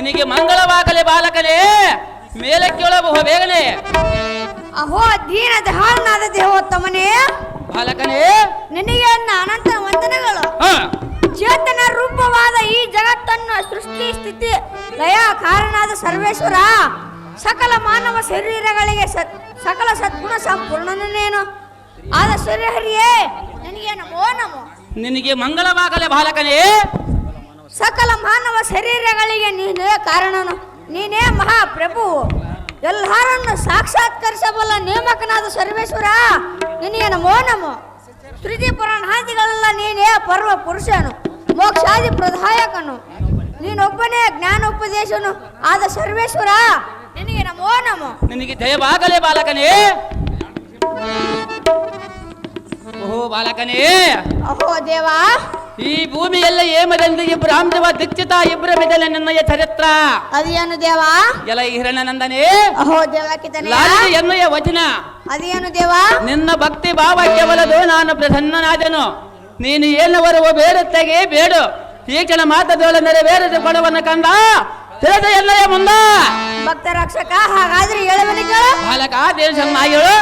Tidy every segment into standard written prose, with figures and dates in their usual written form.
ನಿನಗೆ ಮಂಗಳವಾಗಲೇ ಬಾಲಕನೇ, ಮೇಲೆ ಕೇಳಬಹು ಬೇಗನೆ. ಅಹೋ ದೀನ ದಹಾಳನಾದ ದೇವೋತ್ತಮನೇ ಬಾಲಕನೇ, ನಿನಗೆ ನನ್ನ ಅನಂತ ವಂದನೆಗಳು. ಚೇತನ ರೂಪವಾದ ಈ ಜಗತ್ತನ್ನು ಸೃಷ್ಟಿ ಸ್ಥಿತಿ ಲಯ ಕಾರಣನಾದ ಸರ್ವೇಶ್ವರ, ಸಕಲ ಮಾನವ ಶರೀರಗಳಿಗೆ ಸಕಲ ಸದ್ಗುಣ ಸಂಪೂರ್ಣನೇನು ಆದ ಶ್ರೀಹರಿಯೇ ನಿನಗೆ ನಮೋ ನಮೋ. ನಿನಗೆ ಮಂಗಳವಾಗಲೇ ಬಾಲಕನೇ, ಸಕಲ ಮಾನವ ಶರೀರಗಳಿಗೆ ನೀನೇ ಕಾರಣನು, ನೀನೇ ಮಹಾಪ್ರಭು, ಎಲ್ಲರನ್ನು ಸಾಕ್ಷಾತ್ಕರಿಸಬಲ್ಲ ನೇಮಕನಾದ ಸರ್ವೇಶ್ವರ ನಿನಗೆ ನಮೋ ನಮೋ. ಶ್ರುತಿ ಪುರಾಣಾದಿಗಳೆಲ್ಲ ನೀನೇ ಪರ್ವ ಪುರುಷನು, ಮೋಕ್ಷಾದಿ ಪ್ರದಾಯಕನು, ನೀನೊಬ್ಬನೇ ಜ್ಞಾನೋಪದೇಶನು ಆದ ಸರ್ವೇಶ್ವರ ನಿನಗೆ ನಮೋ ನಮೋ. ನಿನಗೆ ಜಯವಾಗಲೇ ಬಾಲಕನೇ. ಓಹೋ ಬಾಲಕನೇ, ಅಹೋ ದೇವಾ, ಈ ಭೂಮಿಯೆಲ್ಲ ಏಮದೊಂದಿಗೆ ಬ್ರಾಹ್ಮಣವ ದೀಕ್ಷಿತ ಇಬ್ಬರ ಮೆದಲೆ ನಿನ್ನಯ ಚರಿತ್ರ. ಅದೇನು ದೇವಾ? ಎಲ ಹಿರಣ್ಯನಂದನೇ, ಅಹೋ ದೇವಕಿತನೇ, ಲಾಲಿತ ಎನ್ನುಯ ವಚನ. ಅದೇನು ದೇವಾ? ನಿನ್ನ ಭಕ್ತಿ ಭಾವ ಕೇವಲದು ನಾನು ಪ್ರಸನ್ನನಾದೆನು. ನೀನು ಏನು ಬರುವ ಬೇಡುತ್ತೆಗೆ ಬೇಡು, ಈ ಕ್ಷಣ ಮಾತದೊಳ ನೆರವೇರಿದ ಕೊಡವನ್ನು ಕಂಡ ತಿಳಿದ ಎನ್ನಯ ಮುಂದ. ಭಕ್ತ ರಕ್ಷಕ, ಹಾಗಾದ್ರೆ ಹೇಳುವನಿಗೆ ಬಾಲಕ ದೇವ ಚೆನ್ನಾಗಿರು.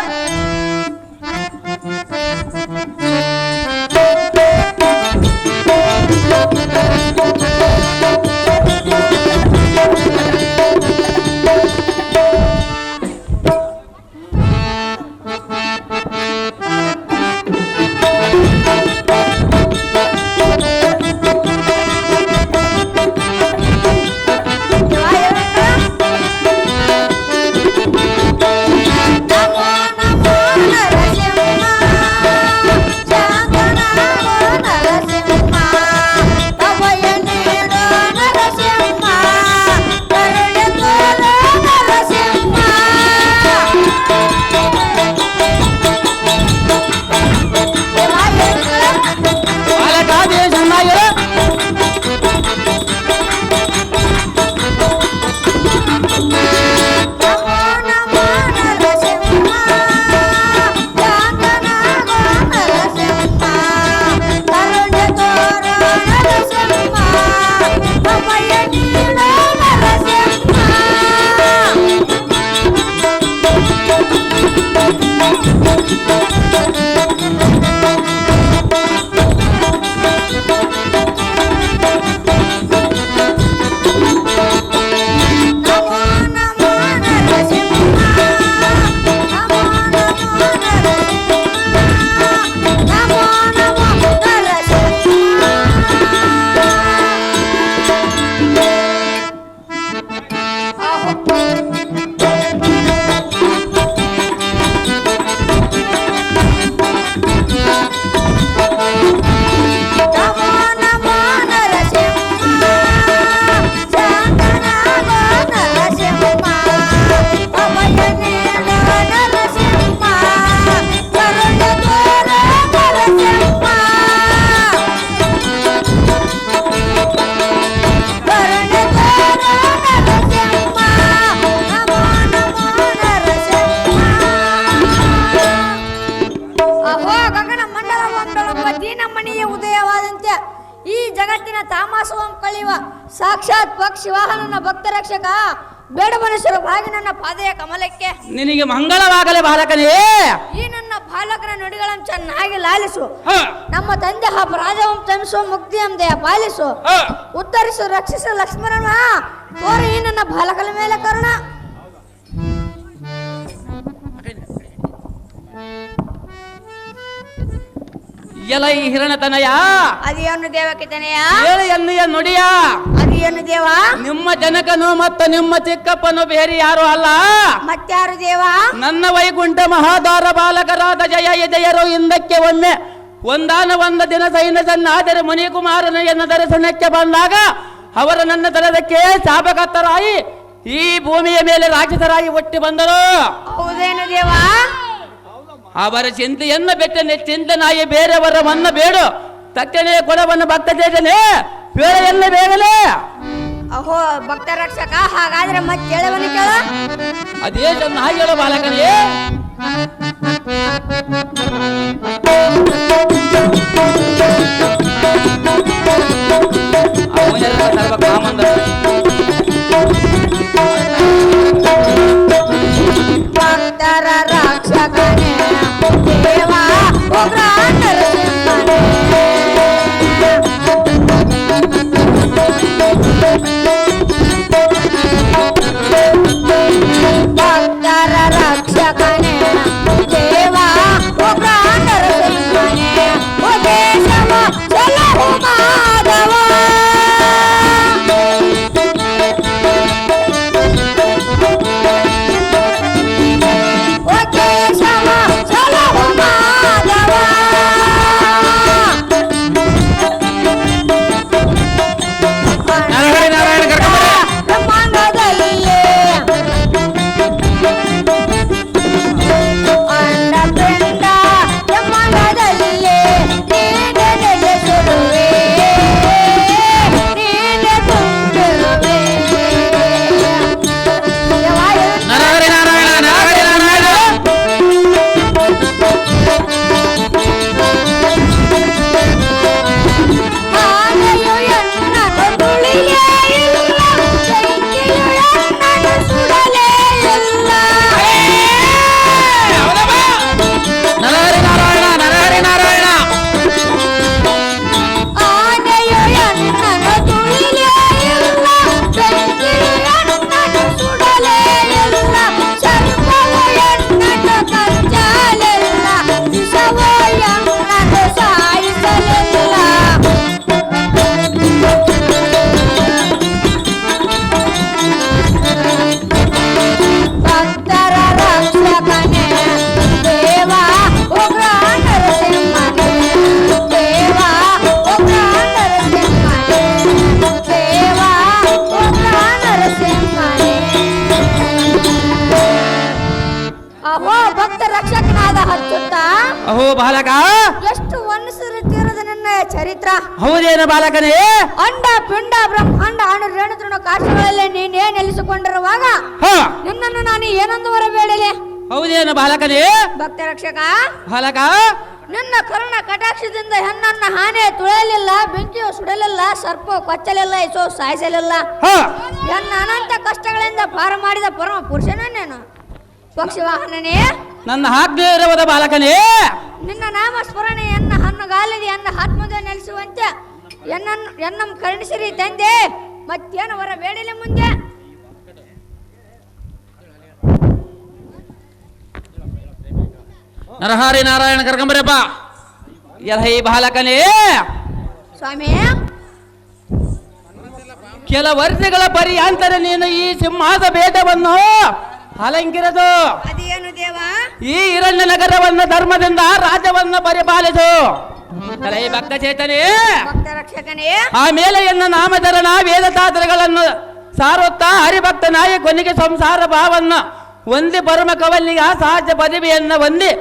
ಸಾಕ್ಷಾತ್ ಪಕ್ಷಿ ವಾಹನನ ಭಕ್ತ ರಕ್ಷಕ, ಬೇಡ ಮನುಷ್ಯರು ಭಾಗಿ ನನ್ನ ಪಾದಯ ಕಮಲಕ್ಕೆ. ನಿನಗೆ ಮಂಗಳವಾಗಲೇ ಬಾಲಕನೇ. ಈ ನನ್ನ ಬಾಲಕನ ನುಡಿಗಳನ್ನು ಚೆನ್ನಾಗಿ ಲಾಲಿಸು. ನಮ್ಮ ತಂದೆ ರಾಜವಂ ತಮಿಸು, ಮುಕ್ತಿಯಂ ದಯ ಪಾಲಿಸು. ಉತ್ತರಿಸು, ರಕ್ಷಿಸು ಲಕ್ಷ್ಮಣನ, ತೋರು ಈ ನನ್ನ ಬಾಲಕನ ಮೇಲೆ ಕರುಣ. ಎಲೈ ಹಿರಣತನಯ, ಅದೇನು ದೇವಕಿತನೆಯ, ಹೇಳು ಎನ್ನುಯ ನುಡಿಯ. ಅದೇನು ದೇವ? ನಿಮ್ಮ ಜನಕನು ಮತ್ತು ನಿಮ್ಮ ಚಿಕ್ಕಪ್ಪನು ಬೇರೆ ಯಾರು ಅಲ್ಲ, ಮತ್ಯಾರು ದೇವ? ನನ್ನ ವೈಕುಂಠ ಮಹಾದಾರ ಬಾಲಕರಾದ ಜಯ ಜಯರು. ಹಿಂದಕ್ಕೆ ಒಮ್ಮೆ ಒಂದು ದಿನ ಸೈನ್ಯದನ್ನಾದರೆ ಮುನಿಕುಮಾರನು ಎನ್ನ ದರ್ಶನಕ್ಕೆ ಬಂದಾಗ ಅವರು ನನ್ನ ದರದಕ್ಕೆ ಶಾಪಕರ್ತರಾಗಿ ಈ ಭೂಮಿಯ ಮೇಲೆ ರಾಕ್ಷಸರಾಗಿ ಹುಟ್ಟಿ ಬಂದರು. ಹೌದೇನು ದೇವ? ಅವರ ಚಿಂತೆಯನ್ನು ಬೆಟ್ಟ ಚಿಂತನಾಯಿ ಬೇರೆಯವರ ಮನ್ನ ಬೇಡು, ತಕ್ಕನೆ ಕೊಡವನ್ನು ಭಕ್ತ ಚೇತನೆ ಬೇಳೆಯನ್ನು ಬೇಗಲೇ. ಅಹೋ ಭಕ್ತ ರಕ್ಷಕ, ಹಾಗಾದ್ರೆ ಮತ್ತೆ ಕೇಳವನಿ ಕೇಳ. ಅದೇ ಚೆನ್ನಾಗಿ ಹೇಳೋ ಬಾಲಕನೇ. ಕಾಮಂದ ಅಹೋ ಬಾಲಕ, ಎಷ್ಟು ವರ್ಣಿಸಿದ್ರೆ ತೀರದ ನನ್ನ ಚರಿತ್ರ. ಹೌದೇನು ಬಾಲಕನೇ? ಅಂಡ ಪಿಂಡ ಬ್ರಹ್ಮಾಂಡ ಅಣು ರೇಣು ತೃಣ ಕಾಶಗಳಲ್ಲಿ ನೀನೇ ನೆಲೆಸಿಕೊಂಡಿರುವಾಗ ನಿನ್ನನ್ನು ನಾನು ಏನೊಂದು ಹೊರಬೇಡಲೆ. ಹೌದೇನು ಬಾಲಕನೇ? ಭಕ್ತ ರಕ್ಷಕ ಬಾಲಕ, ನಿನ್ನ ಕರುಣ ಕಟಾಕ್ಷದಿಂದ ಹೆಣ್ಣನ್ನ ಹಾನಿ ತುಳಿಯಲಿಲ್ಲ, ಬೆಂಕಿಯು ಸುಡಲಿಲ್ಲ, ಸರ್ಪ ಕೊಚ್ಚಲಿಲ್ಲ, ಇಸೋ ಸಾಯಿಸಲಿಲ್ಲ. ಎನ್ನ ಅನಂತ ಕಷ್ಟಗಳಿಂದ ಪಾರ ಮಾಡಿದ ಪರಮ ಪುರುಷನೇನು ಪಕ್ಷಿ ವಾಹನನೇ, ನನ್ನ ಆಜ್ಞೆ ಇರುವುದ ಬಾಲಕನೇ. ನಿನ್ನ ನಾಮ ಸ್ಮರಣೆ ಎನ್ನ ಹಣ್ಣುಗಾಲಿದೆ, ಎನ್ನ ಆತ್ಮದ ನೆಲೆಸುವಂತೆ ಎನ್ನ ಕರುಣಿಸಿರಿ ತಂದೆ. ಮತ್ತೇನು ಹೊರ ಬೇಡಲೆ ಮುಂದೆ. ನರಹರಿ ನಾರಾಯಣ ಕರ್ಕೊಂಬರಪ್ಪ. ಎಲೈ ಬಾಲಕನೇ ಸ್ವಾಮಿ, ಕೆಲ ವರ್ಷಗಳ ಪರ್ಯಾಂತರ ನೀನು ಈ ಸಿಂಹಾಸ ಬೇಟವನ್ನು ಅಲಂಕಿರದು. ಅದೇನು ದೇವ? ಈ ಹಿರಣ್ಯ ನಗರವನ್ನು ಧರ್ಮದಿಂದ ರಾಜ್ಯವನ್ನು ಪರಿಪಾಲಿಸು. ಎಲೈ ಭಕ್ತ ಚೇತನೇ, ಭಕ್ತ ರಕ್ಷಕನೇ, ಆಮೇಲೆ ಎನ್ನ ನಾಮಧರಣ ವೇದತಾತ್ರಗಳನ್ನು ಸಾರುತ್ತಾ ಹರಿಭಕ್ತ ನಾಯಿ ಕೊನೆಗೆ ಸಂಸಾರ ಭಾವವನ್ನು ಒಂದಿ ಪರಮ ಕವಲಿಗ ಸಹಜ ಪದವಿಯನ್ನ ಹೊಂದಿ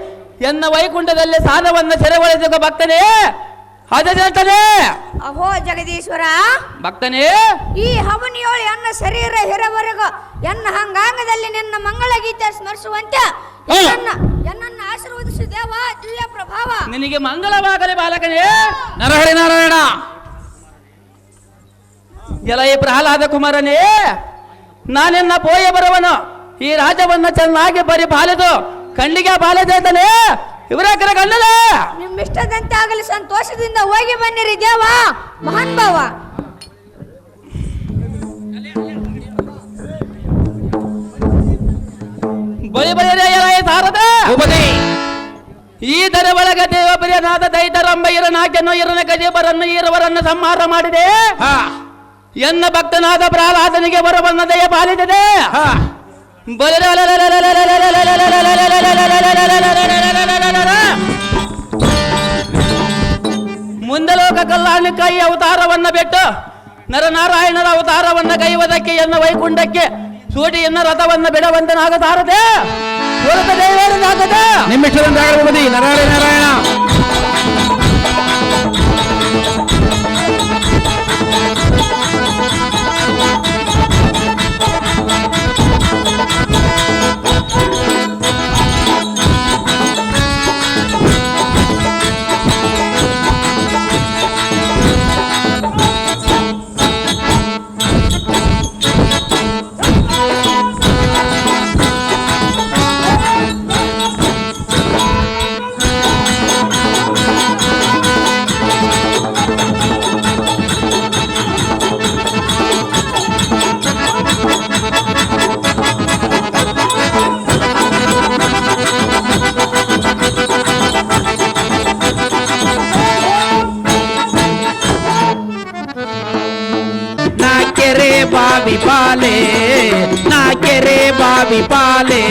ಎನ್ನ ವೈಕುಂಠದಲ್ಲಿ ಸಾಧವನ್ನು ಸೆರೆಗೊಳಿಸುವ ಭಕ್ತನೇ ಅಜಜತನೇ. ಅಹೋ ಜಗದೀಶ್ವರ ಭಕ್ತನೇ, ಈ ಹವನಿಯೋಳು ಎನ್ನ ಶರೀರ ಹಿರವರೆಗೂ ಎನ್ನ ಹಂಗಾಂಗದಲ್ಲಿ ನಿನ್ನ ಮಂಗಳ ಗೀತೆ ಸ್ಮರಿಸುವಂತೆ ಎನ್ನನ್ನು ಆಶೀರ್ವದಿಸು ದೇವ. ದಿವ್ಯ ಪ್ರಭಾವ ನಿನಗೆ ಮಂಗಳವಾಗಲಿ ಬಾಲಕನೇ. ನರಹರಿ ನಾರಾಯಣ. ಎಲೈ ಪ್ರಹ್ಲಾದ ಕುಮಾರನೇ, ನಾನೆನ್ನ ಪೋಯ ಬರುವನು. ಈ ರಾಜ್ಯವನ್ನ ಚೆನ್ನಾಗಿ ಪರಿಪಾಲಿಸು. ಕಣ್ಣಿಗೆ ಬಾಲಚೇತನೇ, ಇವರ ಕಣ್ಣಲ್ಲ. ನಿಮ್ಮಿಷ್ಟದಂತೆ ಆಗಲಿ, ಸಂತೋಷದಿಂದ ಹೋಗಿ ಬನ್ನಿರಿ ದೇವ ಮಹಾನ್ ಭಾವ. ಬಳಿ ಬಳಿರೇ ಎಲೈ ಸಾರದ ಈ ದರ ಒಳಗ ದೇವಪ್ರಿಯನಾದ ದೈತರಂಬ ಇರನಾಕ್ಯನು ಇರನ ಗಜೀಬರನ್ನು ಈರವರನ್ನು ಸಂಹಾರ ಮಾಡಿದೆ. ಎನ್ನ ಭಕ್ತನಾದ ಪ್ರಹ್ಲಾದನಿಗೆ ಬರವನ್ನ ದಯ ಪಾಲಿಸಿದೆ. ಮುಂದೆ ಲೋಕ ಕಲ್ಯಾಣಕ್ಕಾಗಿ ಅವತಾರವನ್ನ ಬಿಟ್ಟು ನರನಾರಾಯಣರ ಅವತಾರವನ್ನ ಕೈವದಕ್ಕೆ ಎನ್ನ ವೈಕುಂಠಕ್ಕೆ ಸೂಟಿ ಎನ್ನ ರಥವನ್ನ ಬಿಡವಂತನಾಗ ಸಾರದೆ ನಿಮ್ಮಿಷ್ಟದಂತಾಗಬಹುದು ನರಹರಿ ನಾರಾಯಣ. ಬಾವಿ ಪಾಲೆ ನಾ ಕೆರೆ ಬಾವಿ ಪಾಲೆ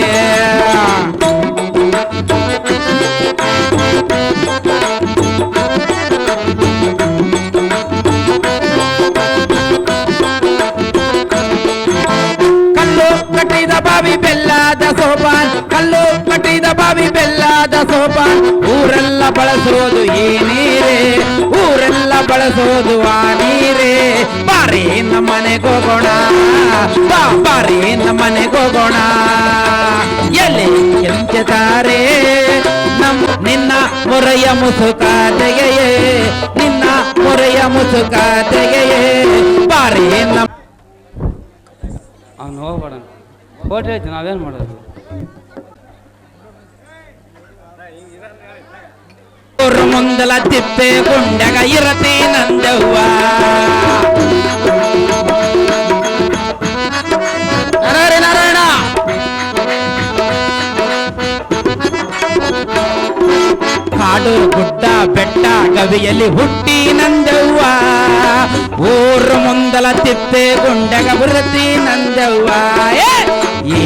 ಕಲ್ಲು ಕಟ್ಟಿದ ಬಾವಿ ಬೆಲ್ಲದ ಸೋಪಾನ್, ಕಲ್ಲು ಕಟ್ಟಿದ ಬಾವಿ ಬೆಲ್ಲದ ಸೋಪಾನ್. ಊರೆಲ್ಲ ಬಳಸೋದು ಈ ನೀರೇ, ಊರೆಲ್ಲ ಬಳಸೋದು ಆ ನೀರೇ. ಬಾರಿ ನಮ್ಮನೆಗೆ ಹೋಗೋಣ, ಬಾರಿ ನಮ್ಮನೆಗೆ ಹೋಗೋಣ. ಎಲ್ಲಿ ಕೆಂಚತಾರೆ ನಿನ್ನ ಮೊರೆಯ ಮುಸುಕ ತೆಗೆಯೇ, ನಿನ್ನ ಮೊರೆಯ ಮುಸುಕ ತೆಗೆಯೇ. ಬಾರಿ ನಮ್ಮ ಅವ್ನು ಹೋಗ್ಬೇಡ ಫೋಟೋ ಐತಿ, ನಾವೇನು ಮಾಡೋದು? ಮುಂದಲ ತಿಪ್ಪೆ ಗುಂಡಗ ಇರತಿ ನಂದವ್ವ. ನರಹರಿ ನಾರಾಯಣ. ಕಾಡು ಗುಡ್ಡ ಬೆಟ್ಟ ಗವಿಯಲ್ಲಿ ಹುಟ್ಟಿ ನಂದವ್ವ. ಊರು ಮುಂದಲ ತಿಪ್ಪೆ ಗುಂಡಗ ಬುರತಿ ನಂದವ್ವ.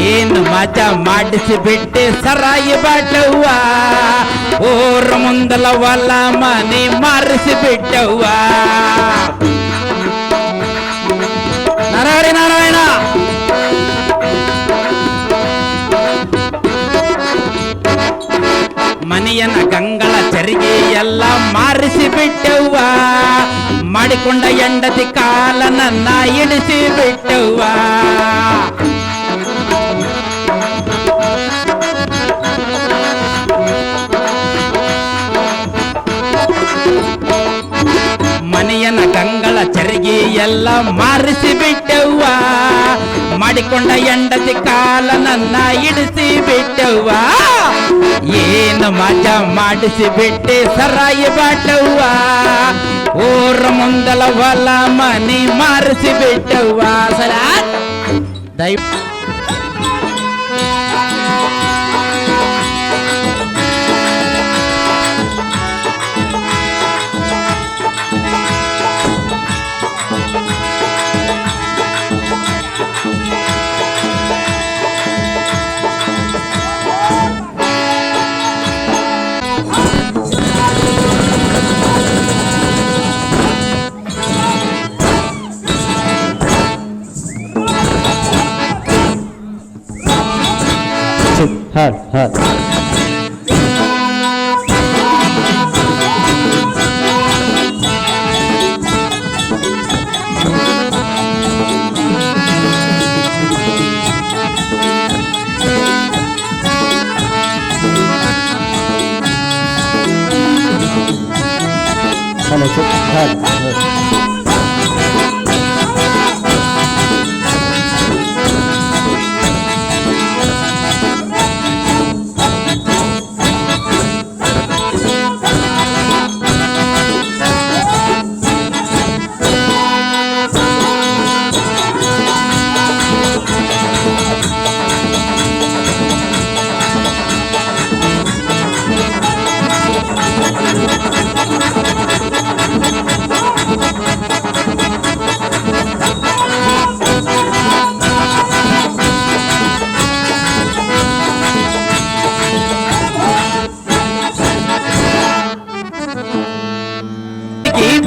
ಏನು ಮಜಾ ಮಾಡಿಸಿ ಬಿಟ್ಟೆ ಸರಾಯಿ ಬಾಟವ್ವ. ಊರು ಮುಂದಲ ಹೊಲ ಮನೆ ಮಾರಿಸಿ ಬಿಟ್ಟವ್ವ. ನರಹರಿ ನಾರಾಯಣ. ಮನೆಯನ ಗಂಗಳ ಚರಿಗೆ ಎಲ್ಲ ಮಾರಿಸಿ ಬಿಟ್ಟವ್ವ ಮಾಡಿಕೊಂಡ ಹೆಂಡತಿ ಕಾಲ ನನ್ನ ಇಳಿಸಿ ಬಿಟ್ಟವ್ವ ಮನೆಯನ ಗಂಗಳ ಚರಿಗೆ ಎಲ್ಲ ಮಾರಿಸಿ ಬಿಟ್ಟವ್ವ ಮಾಡಿಕೊಂಡ ಹೆಂಡತಿ ಕಾಲ ನನ್ನ ಇಡಿಸಿ ಬಿಟ್ಟವ್ವ ಏನು ಮಜಾ ಮಾಡಿಸಿ ಬಿಟ್ಟೆ ಸರಾಯಿ ಬಾಟವ್ವ ಊರ ಮುಂದಲ ಹೊಲ ಮನಿ ಮಾರಿಸಿ ಬಿಟ್ಟವ್ವ ಸಲ ದೈವ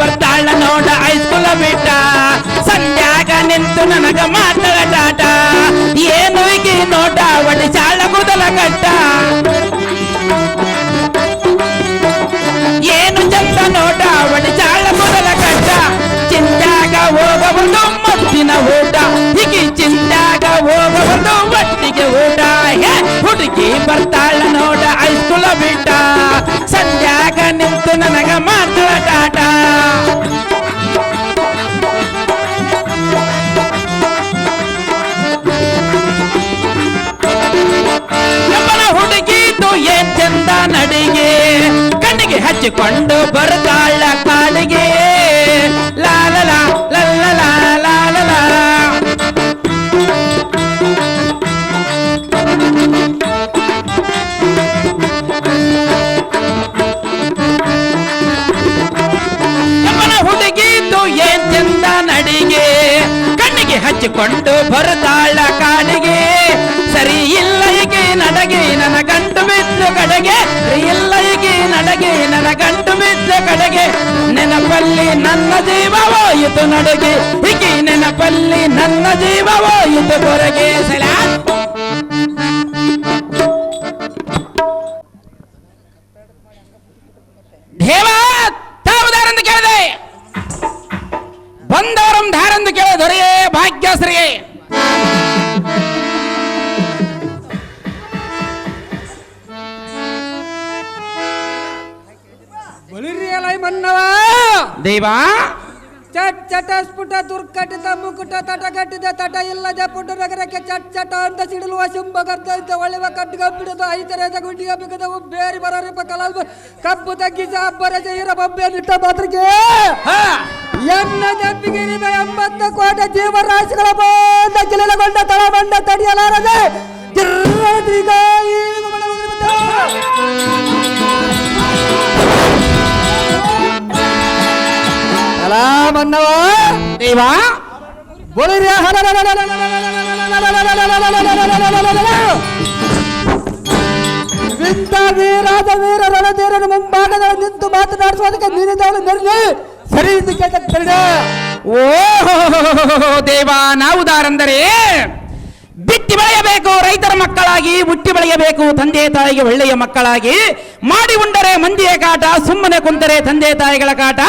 ಬರ್ತಾಳ ನೋಡ ಹೈಸ್ಕೂಲ ಬಿಟ್ಟ ಸಂಧ್ಯಾಗ ನಿಂತು ನನಗ ಮಾತಾಡಾಟ ಏನು ಈಗಿ ನೋಟ ಒಡಿಸಾಳ ಕೂದಲ ಕಟ್ಟ ಏನು ಚಂದ ನೋಟ ಒಡಿಸಾಳ ಕೂದಲ ಕಟ್ಟ ಚಿಂತ್ಯಾಗ ಹೋಗಬಹುದು ಮತ್ತಿನ ಊಟ ಹೀಗೆ ಚಿಂತ್ಯಾಗ ಹೋಗಬಹುದು ಒಟ್ಟಿಗೆ ಊಟ ಹುಡುಗಿ ಬರ್ತಾಳ ನೋಡ ಹೈಸ್ಕೂಲ ಬಿಟ್ಟ ಸಂಧ್ಯಾಗ ನಿಂತು ನನಗ ಮಾತಾಡಾಟ ಹುಡುಗಿದು ಏನ್ ಚಂದ ನಡಿಗೆ ಕಣ್ಣಿಗೆ ಹಚ್ಚಿಕೊಂಡು ಬರ್ತಾಳ ಕಾಲಿಗೆ ಲಾಲಲ ಲಲ್ಲಲ ಲಾಲಲ ಹುಡುಗಿದು ಏನ್ ಚಂದ ನಡಿಗೆ ಕಣ್ಣಿಗೆ ಹಚ್ಚಿಕೊಂಡು ಬರ್ತಾಳ ಕಾಲಿಗೆ ಸರಿ ಇಲ್ಲ ಹೀಗೆ ನಡಗೆ ನನ್ನ ಗಂಟು ಬಿದ್ದು ಕಡೆಗೆ ಇಲ್ಲ ಹೀಗೆ ನಡಗೆ ನನ್ನ ಗಂಟು ಬಿದ್ದು ಕಡೆಗೆ ನೆನಪಲ್ಲಿ ನನ್ನ ಜೀವ ಹೋಯಿತು ನಡುಗೆ ಹೀಗೆ ನೆನಪಲ್ಲಿ ನನ್ನ ಜೀವ ಹೋಯಿತು ಹೊರಗೆ ಸಲ ದೇವ ತಾವುದಾರೆಂದು ಕೇಳಿದೆ ಬಂದವರಂ ಧಾರೆಂದು ಕೇಳಿದ ದೊರೆಯೇ ಭಾಗ್ಯಶ್ರೀಯೇ ದೇವಾ ಚಟ್ ಚಟ ಸ್ಫುಟ ದುರ್ಕಟಿತ ಮುಕುಟ ತಟಗಟ್ಟಿದ ತಟ ಇಲ್ಲದ ಪುಟ ನಗರಕ್ಕೆ ಚಟ್ ಚಟ ಅಂತ ಸಿಡಿಲುವ ಶುಂಭಗರ್ಧ ಒಳ್ಳೆವ ಕಟ್ಟಿಗ ಬಿಡದು ಐತರದ ಗುಂಡಿಗೆ ಬಿಗದವು ಬೇರೆ ಬರರಿಪ ಕಲಾಲ್ಬ ಕಬ್ಬು ತಗ್ಗಿಸ ಅಬ್ಬರ ಜೈರ ಬಬ್ಬೆ ನಿಟ್ಟ ಮಾತ್ರಿಗೆ ಎನ್ನ ಜಂಪಿಗಿರಿದ 80 ಕೋಟಿ ಜೀವರಾಶಿಗಳ ಬಂದ ಗಿಲಗೊಂಡ ತಳಬಂಡ ತಡೆಯಲಾರದೆ ಮನ್ನವ ದೇವಾ ಬೋಲಿರ್ಯಾ ಇಂಥ ವೀರಾದ ವೀರ ರಣಧೀರನ ಮುಂಭಾಗದಲ್ಲಿ ನಿಂತು ಮಾತನಾಡಿಸುವುದಕ್ಕೆ ನೀನಿದ್ದವನು ನೆರಳಿ ಸರಿ ಎಂದು ಕೇಳ್ತಾರೆ. ಓ ದೇವಾ ನಾವುದಾರಂದರೆ ಬಿಟ್ಟ ಬಿತ್ತಿ ಬೆಳೆಯಬೇಕು ರೈತರ ಮಕ್ಕಳಾಗಿ, ಹುಟ್ಟಿ ಬೆಳೆಯಬೇಕು ತಂದೆ ತಾಯಿಗೆ ಒಳ್ಳೆಯ ಮಕ್ಕಳಾಗಿ. ಮಾಡಿ ಉಂಡರೆ ಮಂದಿಯ ಕಾಟ, ಸುಮ್ಮನೆ ಕುಂತರೆ ತಂದೆ ತಾಯಿಗಳ ಕಾಟ.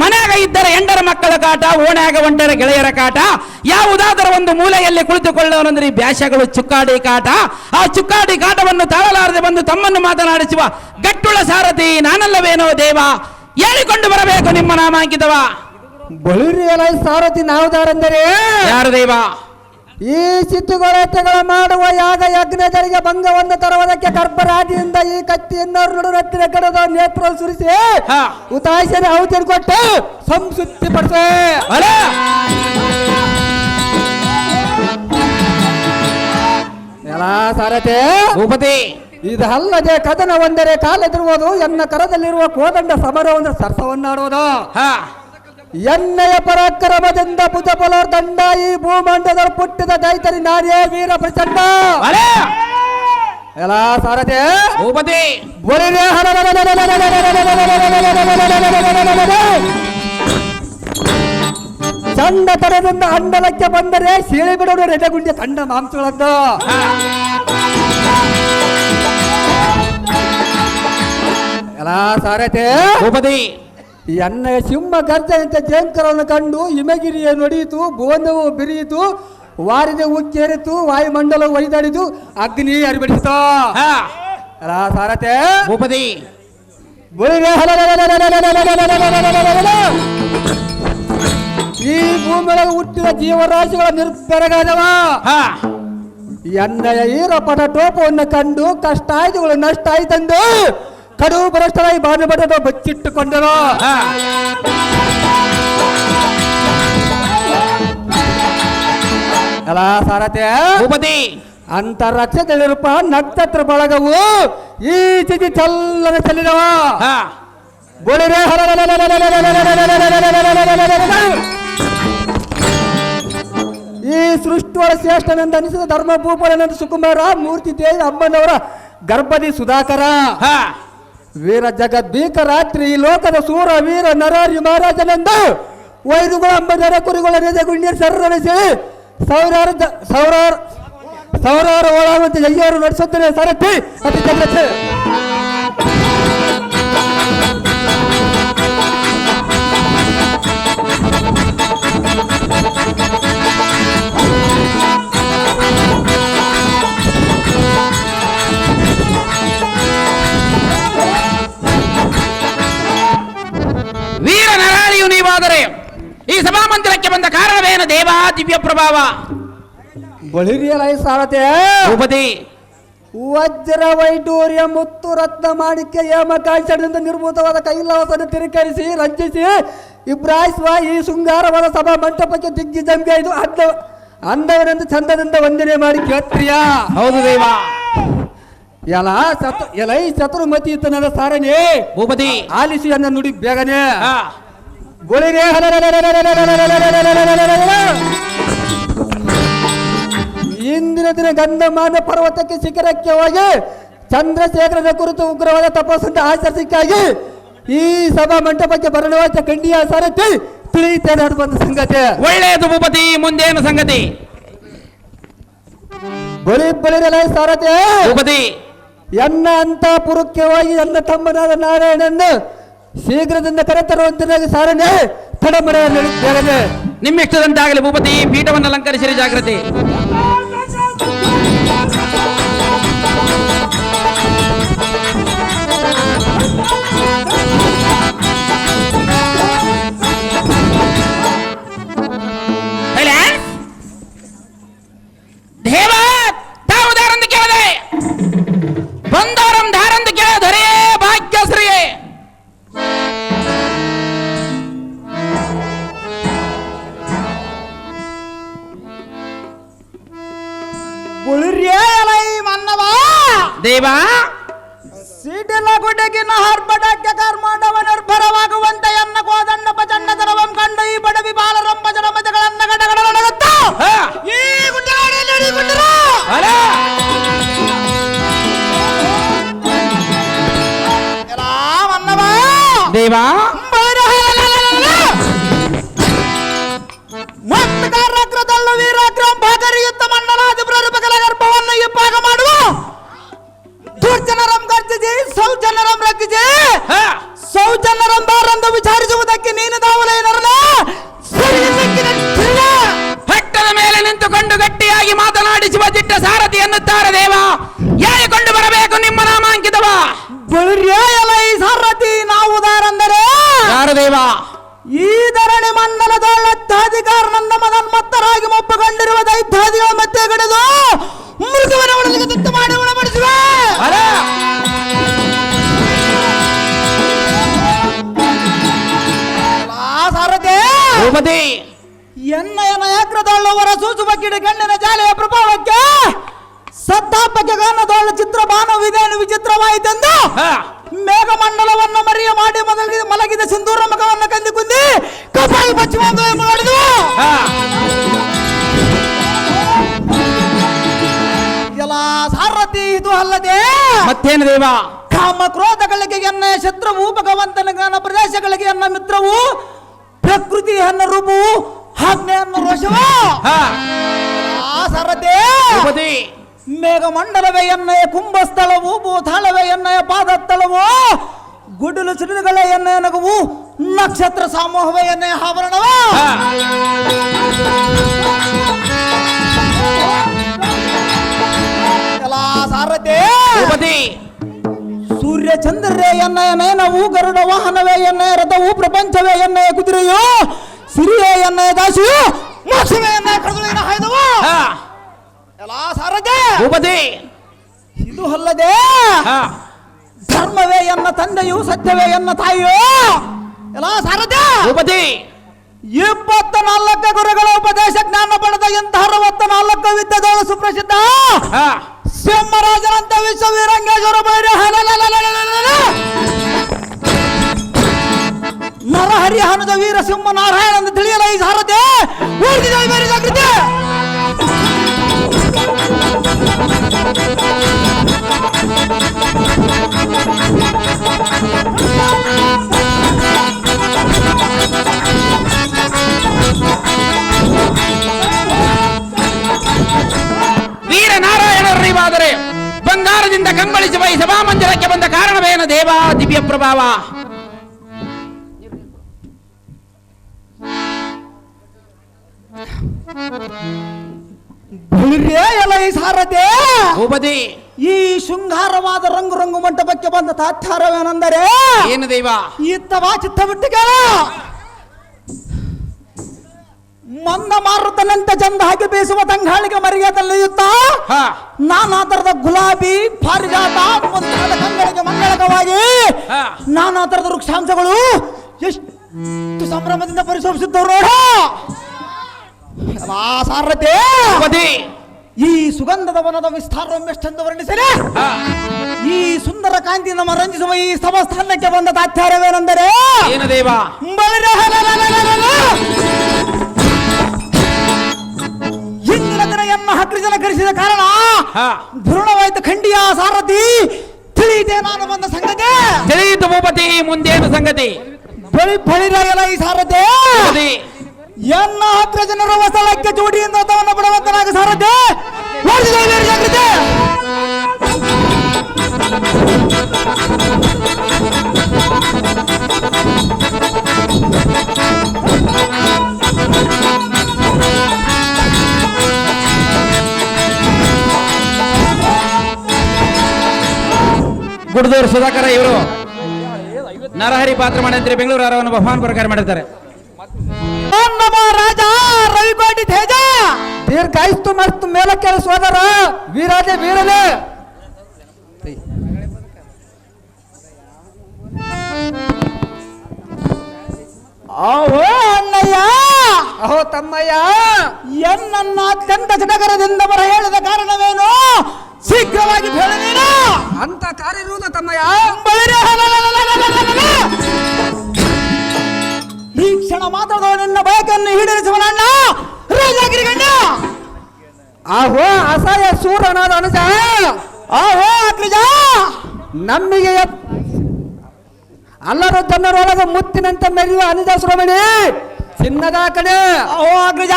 ಮನ್ಯಾಗ ಇದ್ದರೆ ಎಂಡರ ಮಕ್ಕಳ ಕಾಟ, ಓಣ್ಯಾಗ ಒಂಟರೆ ಗೆಳೆಯರ ಕಾಟ. ಯಾವುದಾದರೂ ಒಂದು ಮೂಲೆಯಲ್ಲಿ ಕುಳಿತುಕೊಳ್ಳೋಣಂದ್ರೆ ಬ್ಯಾಸಗಳು ಚುಕ್ಕಾಡಿ ಕಾಟ. ಆ ಚುಕ್ಕಾಡಿ ಕಾಟವನ್ನು ತಾಳಲಾರದೆ ಬಂದು ತಮ್ಮನ್ನು ಮಾತನಾಡಿಸುವ ಗಟ್ಟುಳ್ಳ ಸಾರಥಿ ನಾನಲ್ಲವೇನೋ ದೇವ. ಹೇಳಿಕೊಂಡು ಬರಬೇಕು ನಿಮ್ಮ ನಾಮಾಂಕಿತವ. ಬಳಿರಿಯಲ ಸಾರಥಿ ನಾವುದಾರೆಂದರೆ ಯಾರು ದೇವ? ಈ ಸಿದ್ಧುಗೊಳತೆಗಳ ಮಾಡುವ ಯಾಗ ಯಜ್ಞಗಳಿಗೆ ಭಂಗವನ್ನು ತರುವುದಕ್ಕೆ ಗರ್ಭರಾಜಿಯಿಂದ ಈ ಕತ್ತಿಯನ್ನು ನಡುರತ್ತಿನ ಕಡದ ನೇತ್ರ ಸುರಿಸಿ ಹಾ. ಉತಾಯಿಸನೆ ಔಷಧಿ ಕೊಟ್ಟು ಸಂತೃಪ್ತಿ ಪಡಿಸೆ. ಅಲ್ಲ ಎಲ್ಲ ಸಾರಥಿ ಭೂಪತಿ, ಇದಲ್ಲದೆ ಕದನ ಒಂದರೆ ಕಾಲೆದಿರುವುದು, ಎನ್ನ ಕರದಲ್ಲಿರುವ ಕೋದಂಡ ಸಮರವನ್ನು ಸರ್ಸವನ್ನಾಡುವುದು. ಹಾ ಎಣ್ಣೆಯ ಪರಾಕ್ರಮದಿಂದ ಭುಜಬಲ ದಂಡ ಈ ಭೂಮಂಡದಲ್ಲಿ ಪುಟ್ಟಿದ ದೈತರಿ ನಾನೇ ವೀರ ಪ್ರಚಂಡ. ಅಲ್ಲ ಎಲ್ಲ ಸಾರಥಿ ಭೂಪತಿ, ಬಳಿರೆ ಚಂಡ ತರದಿಂದ ಅಂಡಲಕ್ಕೆ ಬಂದರೆ ಸೀಳಿ ಬಿಡೋಣ ರೆದಗುಂಡಿ ಕಂಡ ಮಾಂಸಗಳದ್ದು. ಎಲ್ಲ ಸಾರಥಿ ಭೂಪತಿ, ಎಣ್ಣೆಯ ಸಿಂಹ ಗರ್ಜನಂತೆ ಜಯಂಕರವನ್ನು ಕಂಡು ಹಿಮಗಿರಿಯ ನುಡಿಯಿತು, ಬೋನವು ಬಿರಿಯಿತು, ವಾರಿದ ಉಕ್ಕೇರಿತು, ವಾಯುಮಂಡಲವು ಒಯ್ದಾಡಿತು, ಅಗ್ನಿ ಅರಿಬಡಿಸಿತು. ಹಾ ಎಲ್ಲ ಸಾರಥಿ ಭೂಪತಿ, ಈ ಭೂಮಿಯೊಳಗೆ ಹುಟ್ಟಿದ ಜೀವರಾಶಿಗಳ ನಿರ್ಬೆರಗಾದವ. ಹಾ ಎಣ್ಣೆಯ ಈರಪಟ ಟೋಪವನ್ನು ಕಂಡು ಕಷ್ಟ ಆಯ್ದುಗಳು ನಷ್ಟ ಆಯ್ತಂದು ಕಡು ಭ್ರಷ್ಟರಾಗಿ ಬಾನುಬಡ ಬಚ್ಚಿಟ್ಟುಕೊಂಡರು. ಹಾ ಎಲ್ಲ ಸಾರಥಿ ಭೂಪತಿ, ಅಂತರಕ್ಷದಲ್ಲಿರುವ ನಕ್ಷತ್ರ ಬಳಗವು ಈ ಚಿತಿ ಚಲ್ಲನ ಚೆಲ್ಲಿದವ. ಹಾ ಬೋಳಿರೆ ಈ ಸೃಷ್ಟಿಯ ಶ್ರೇಷ್ಠನೆಂದು ಅನಿಸಿದ ಧರ್ಮ ಭೂಪನೆಂದು ಸುಕುಮಾರ ಮೂರ್ತಿ ದೇವಿ ಅಮ್ಮನವರ ಗರ್ಭದಿ ಸುಧಾಕರ. ಹಾ ವೀರ ಜಗದ್ಭೀಕ ರಾತ್ರಿ ಈ ಲೋಕದ ಸೂರ ವೀರ ನರಾರಿ ಮಹಾರಾಜನೆಂದು ವೈದುಗಳ ಅಂಬಜರ ಕುರಿಗಳ ರೆಜಗುಂಡಿಯ ಸರ್ರಣಿಸಿ ಸಾವಿರಾರು ಒಳಾವಂತೆ ಜಯ್ಯವರು ನಡೆಸುತ್ತೇನೆ ಸಾರಥಿ ಅತಿ ಜಗತ್ತೆ. ವೀರ ನರಾಳಿಯು ನೀವಾದರೆ ಈ ಸಭಾಮಂದಿರಕ್ಕೆ ಬಂದ ಕಾರಣವೇನು ದೇವ? ದಿವ್ಯ ಪ್ರಭಾವ. ಬಳಿರಿಯಲ ಸಾರಥಿ ಭೂಪತಿ, ವಜ್ರ ವೈಡೂರ್ಯ ಮುತ್ತು ರತ್ನ ಮಾಣಿಕ್ಯ ಹೇಮ ಕಾಂಚನದಿಂದ ನಿರ್ಭೂತವಾದ ಕೈಲಾಸನ ತಿರುಕರಿಸಿ ರಂಜಿಸಿ ಇಬ್ರಾಯಿಸುವ ಈ ಶೃಂಗಾರವಾದ ಸಭಾ ಮಂಟಪಕ್ಕೆ ದಿಗ್ಗಿಜಂಗೈದು ಅಂದವನೆಂದು ಚಂದದಿಂದ ವಂದನೆ ಮಾಡಿ ಕೇಳ್ತ್ರಿಯ. ಹೌದು ದೇವ. ಎಲೈ ಚತುರ್ಮತಿ ಇತ್ತು ನನ್ನ ಸಾರನೆ ಭೂಪತಿ, ಆಲಿಸಿ ಅನ್ನ ನುಡಿ ಬೇಗನೆ. ಹಾ ಗೋಳಿರೆ ಇಂದಿನ ದಿನ ಗಂಧಮಾನ ಪರ್ವತಕ್ಕೆ ಶಿಖರಕ್ಕೆ ಹೋಗಿ ಚಂದ್ರಶೇಖರನ ಕುರಿತು ಉಗ್ರವಾದ ತಪಸ್ಸನ್ನು ಆಚರಿಸಿಕ್ಕಾಗಿ ಈ ಸಭಾ ಮಂಟಪಕ್ಕೆ ಬರಳುವಂತ ಖಂಡಿಯ ಸಾರಥಿ ತಿಳಿಯುತ್ತೇನೆ ಅದು ಬಂದ ಸಂಗತಿ. ಒಳ್ಳೆಯದು ಭೂಪತಿ, ಮುಂದೇನು ಸಂಗತಿ? ಬಳಿರಲ ಸಾರಥಿ ಭೂಪತಿ, ಎನ್ನ ಅಂತ ಪುರಕ್ಕೆ ಹೋಗಿ ನನ್ನ ತಮ್ಮನಾದ ನಾರಾಯಣನ್ನು ಶೀಘ್ರದಿಂದ ಕರೆತರುವಂತೆ ಸಾರನೆ ತಡಮರೆ ಬೇಗನೆ. ನಿಮ್ಮಿಷ್ಟದಂತಾಗಲಿ ಭೂಪತಿ. ಪೀಠವನ್ನು ಅಲಂಕರಿಸಿರಿ, ಜಾಗ್ರತೆ. ದೇವ ತಾವುದಾರಂದು ಕೇಳದೆ ಬಂದವರಂ ಧಾರಂದು ಕೇಳದರೆ ಭಾಗ್ಯಶ್ರೀಯೇ. ದೇವ ಸೀಟೆಲ್ಲ ಗುಡ್ಡಗಿನ ಹರ್ಬಡಕ್ಕೆ ಕರ್ಮಾಂಡವ ನಿರ್ಭರವಾಗುವಂತೆ ಎನ್ನ ಕೋದಂಡ ಪ್ರಚಂಡ ದರವಂ ಕಂಡ ಈ ಬಡವಿ ಬಾಲರಂಬ ಜನಮತಗಳನ್ನ ಗಡಗಡಗಡಗುತ್ತ ಈ ಗುಡ್ಡಗಾಡಿಯಲ್ಲಿ ಹಿಡಿದುಕೊಂಡರು. ದೇವ ಮತ್ತಕಾರಗ್ರದಲ್ಲೂ ವೀರಾಗ್ರಂ ಭಾಗರಿಯುತ್ತ ಮಂಡಲಾದಿ ಪ್ರರೂಪಕಲ ರಕ್ಷಿಸಿ ಸೌಜನ್ಯರಂ ರಕ್ಷಿಸಿ ಹಾ. ಸೌಜನ್ಯರಂ ಬಾರೆಂದು ವಿಚಾರಿಸುವುದಕ್ಕೆ ನೀನು ದಾವಲೇನರಲ್ಲ ಬೆಟ್ಟದ ಮೇಲೆ ನಿಂತುಕೊಂಡು ಗಟ್ಟಿಯಾಗಿ ಮಾತನಾಡಿಸುವ ದಿಟ್ಟ ಸಾರಥಿ ಎನ್ನುತ್ತಾರೆ ದೇವ. ಹೇಳಿಕೊಂಡು ಬರಬೇಕು ನಿಮ್ಮ ನಾಮಾಂಕಿತವ. ಈ ಸಾರಥಿ ನಾವುದಾರಂದರೆ ಯಾರು ದೇವ? ಈ ಧರಣಿ ಮಂಡಲದೊಳ್ಳತ್ತಾಧಿಕಾರ ನನ್ನ ಮಗನ್ಮತ್ತರಾಗಿ ಒಪ್ಪುಕೊಂಡಿರುವ ದೈತ್ಯಾದಿಗಳ ಮಧ್ಯೆ ಗಡಿದು ಮೃಗವನ ಒಳಗೆ ತುತ್ತು ಮಾಡಿ ಉಣಬಡಿಸುವೆ. ಸಾರಥಿ ಭೂಪತಿ ಎನ್ನಯ ನಾಯಕರದೊಳ್ಳವರ ಸೂಸುವ ಕಿಡಿ ಗಣ್ಣಿನ ಜಾಲೆಯ ಪ್ರಭಾವಕ್ಕೆ ಸತ್ತಾಪಕ್ಕೆ ಗಾನದೊಳ್ಳ ಚಿತ್ರಬಾನವಿದೇನು ವಿಚಿತ್ರವಾಯಿತೆಂದು ಹಾ. ಮೇಘಮಂಡಲವನ್ನು ಮರಿಯ ಮಾಡಿ ಮಲಗಿದ ಸಿಂಧೂರ ಮಗವನ್ನು ಕಂದು ಕುಂದಿ ಕಪಾಯಿ ಪಶ್ಚಿಮ ಮಾಡಿದವು. ಹಾ. ಎಲ್ಲ ಸಾರಥಿ ಇದು ಅಲ್ಲದೆ ಮತ್ತೇನು ದೇವ? ಕಾಮ ಕ್ರೋಧಗಳಿಗೆ ಎನ್ನ ಶತ್ರುವು ಭಗವಂತನ ಜ್ಞಾನ ಪ್ರದೇಶಗಳಿಗೆ ಎನ್ನ ಮಿತ್ರವು ಪ್ರಕೃತಿ ಎನ್ನ ರೂಪವು ಆಜ್ಞೆ ಎನ್ನ ರೋಷವು. ಹಾ. ಸಾರಥಿ ಭೂಪತಿ ಮೇಘಮಂಡಲವೇ ಎನ್ನಯ ಕುಂಭಸ್ಥಳವು ಭೂತಾಳವೇ ಎನ್ನಯ ಪಾದಸ್ಥಳವು ಗುಡಿಲು ಸಿಡಿಲುಗಳೇ ಎನ್ನಯ ನಗುವು ನಕ್ಷತ್ರ ಸಮೂಹವೇ ಎನ್ನಯ ಆಭರಣವು. ಹಾ. ಎಲ್ಲ ಸಾರಥಿ ಭೂಪತಿ ಸೂರ್ಯ ಚಂದ್ರರೇ ಎನ್ನಯ ನಯನವು ಗರುಡ ವಾಹನವೇ ಎನ್ನಯ ರಥವು ಪ್ರಪಂಚವೇ ಎನ್ನಯ ಕುದುರೆಯು ಸಿರಿಯೇ ಎನ್ನಯ ದಾಸಿಯು ಮೋಕ್ಷವೇ ಎನ್ನಯ ಕಡಲಿನ ಹಾಯ್ದವು. ಹಾ. ಎಲ್ಲ ಸಾರಥಿ ಭೂಪತಿ ಇದು ಅಲ್ಲದೆ ಹಾ. ಧರ್ಮವೇ ಎನ್ನ ತಂದೆಯು ಸತ್ಯವೇ ಎನ್ನ ತಾಯಿಯು. ಎಲ್ಲ ಸಾರಥಿ ಭೂಪತಿ 24 ಗುರುಗಳ ಉಪದೇಶ ಜ್ಞಾನ ಪಡೆದ ಇಂತಹ 64 ವಿದ್ಯೆಗಳು ಸುಪ್ರಸಿದ್ಧ ಹಾ. ಸಿಂಹರಾಜನಂತ ವಿಶ್ವವೀರಂಗೇಶ್ವರ ಬೈರಿ ನರಹರಿ ಹನುದ ವೀರ ಸಿಂಹ ನಾರಾಯಣ ಎಂದು ತಿಳಿಯಲ ಈ ಸಾರಥಿ ಊರ್ಜಿದ ಬೇರೆ ಜಾಗೃತಿ. ವೀರ ನಾರಾಯಣರಿವಾದರೆ ಬಂಗಾರದಿಂದ ಕಂಗೊಳಿಸುವ ಈ ಸಭಾಮಂದಿರಕ್ಕೆ ಬಂದ ಕಾರಣವೇನು ದೇವ? ದಿವ್ಯ ಪ್ರಭಾವ. ಎಲ್ಲ ಈ ಸಾರಥಿ ಭೂಪತಿ ಈ ಶೃಂಗಾರವಾದ ರಂಗು ರಂಗು ಮಂಟಪಕ್ಕೆ ಬಂದ ತಾತ್ಯಾರವೇನೆಂದರೆ ಏನು ದೇವ? ಇತ್ತವಾ ಚಿತ್ತ ಬಿಟ್ಟು ಕೇಳ. ಮಂದ ಮಾರುತನಂತೆ ಚಂದ ಹಾಕಿ ಬೀಸುವ ತಂಗಾಳಿಗೆ ಮರಿಯಾದಲ್ಲಿಯುತ್ತ ಹಾ. ನಾನಾ ತರದ ಗುಲಾಬಿ ಪಾರಿಜಾತ ಮುಂತಾದ ಕಂಗಳಿಗೆ ಮಂಗಳಕವಾಗಿ ಹಾ. ನಾನಾ ತರದ ವೃಕ್ಷಾಂಶಗಳು ಎಷ್ಟು ಸಂಭ್ರಮದಿಂದ ಪರಿಶೋಭಿಸಿದ್ದವರು ನೋಡ. ಸಾರಥಿ ಭೂಪತಿ ಈ ಸುಗಂಧದ ವನದ ವಿಸ್ತಾರವನ್ನು ಎಷ್ಟೆಂದು ವರ್ಣಿಸಿದೆ. ಹಾ. ಈ ಸುಂದರ ಕಾಂತಿ ನಮ್ಮ ರಂಜಿಸುವ ಈ ಸಭಾಸ್ಥಾನಕ್ಕೆ ಬಂದ ತಾತ್ಯಾರವೇನೆಂದರೆ ಏನು ದೇವ? ಹಿಂದಿನ ದಿನ ಎನ್ನ 10 ಜನ ಕರೆಸಿದ ಕಾರಣ ಹಾ. ಧೃಢವಾಯ್ತು ಖಂಡಿಯ ಸಾರಥಿ ತಿಳಿಯಿತೆ ನಾನು ಬಂದ ಸಂಗತಿ. ತಿಳಿಯಿತು ಭೂಪತಿ. ಮುಂದೇನು ಸಂಗತಿ? ಬಳಿರಲ್ಲ ಈ ಸಾರಥಿ ಭೂಪತಿ ಎನ್ನ 10 ಜನರ ಸ್ಥಳಕ್ಕೆ ಜೋಡಿಯಿಂದ ತವನ್ನ ಬಡವಂತನಾಗ ಸಾರಥಿ ಜಾಗೃತಿ. ಗುಡ್ದೂರು ಸುಧಾಕರ ಇವರು ನರಹರಿ ಪಾತ್ರ ಮಾಡಿದ್ರೆ ಬೆಂಗಳೂರು ಆರವನ್ನು ಬಹುಮಾನ ಪ್ರಕಾರ ಮಾಡಿರ್ತಾರೆ. ರಾಜ ರವಿಕೋಟಿ ತೇಜ ದೀರ್ಘಾಯಿಸ್ತು ಮಸ್ತು ಮೇಲಕ್ಕೆ ಸೋದರ ವೀರಾಜೆ ವೀರಲೆ. ಅಹೋ ಅಣ್ಣಯ್ಯ, ಅಹೋ ತಮ್ಮಯ್ಯ, ಎನ್ನನ್ನು ಅತ್ಯಂತ ಸಡಗರದಿಂದ ಬರ ಹೇಳಿದ ಕಾರಣವೇನು? ಶೀಘ್ರವಾಗಿ ಹೇಳಿ ನೀನು. ಅಂತ ಕಾರ್ಯ ಇರುವುದು ತಮ್ಮಯ್ಯ. ಈ ಕ್ಷಣ ಮಾತ್ರದವ ನಿನ್ನ ಬಯಕನ್ನು ಈಡೇರಿಸುವನಣ್ಣ ರಾಜಗಿರಿಗಣ್ಣ. ಆಹೋ ಅಸಹಾಯ ಸೂರನಾದ ಅನುಜ, ಆಹೋ ಅಗ್ರಜ, ನಮ್ಮಿಗೆ ಅಲ್ಲದ ಜನರೊಳಗೆ ಮುತ್ತಿನಂತೆ ಮೆರೆಯುವ ಅನುಜ ಶ್ರಮಣಿ, ಚಿನ್ನದ ಕಡೆ ಅಹೋ ಅಗ್ರಜ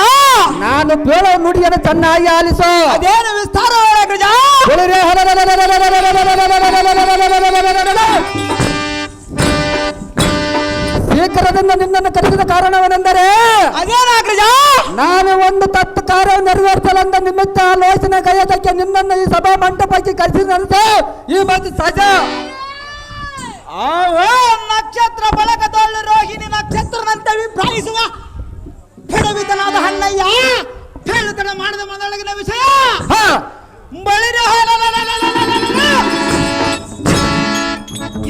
ನಾನು ಬೇಳೋ ನುಡಿಯನ್ನು ಚೆನ್ನಾಗಿ ಆಲಿಸು ಅದೇನು ವಿಸ್ತಾರ ಅಗ್ರಜ ಬಳಿರೆ ಶೀಘ್ರದಿಂದ ನಿನ್ನನ್ನು ಕರೆಸಿದ ಕಾರಣವೇನೆಂದರೆ ಅದೇನು ಅಗ್ರಜ ನಾನು ಒಂದು ತತ್ತು ಕಾರ್ಯ ನೆರವೇರಿಸಲೆಂದ ನಿಮಿತ್ತ ಆಲೋಚನೆ ಕೈಯದಕ್ಕೆ ನಿನ್ನನ್ನು ಈ ಸಭಾ ಮಂಟಪಕ್ಕೆ ಕರೆಸಿದಂತೆ ಈ ಮಾತು ಸಹಜ. ನಕ್ಷತ್ರ ಬಳಗದೊಳ್ಳು ರೋಹಿಣಿ ನಕ್ಷತ್ರನಂತೆ ವಿಭ್ರಾಯಿಸುವ ಬಿಡವಿತನಾದ ಹಣ್ಣಯ್ಯ ಹೇಳುತ್ತಡ ಮಾಡಿದ ಮೊದಲಗಿನ ವಿಷಯ ಬಳಿರ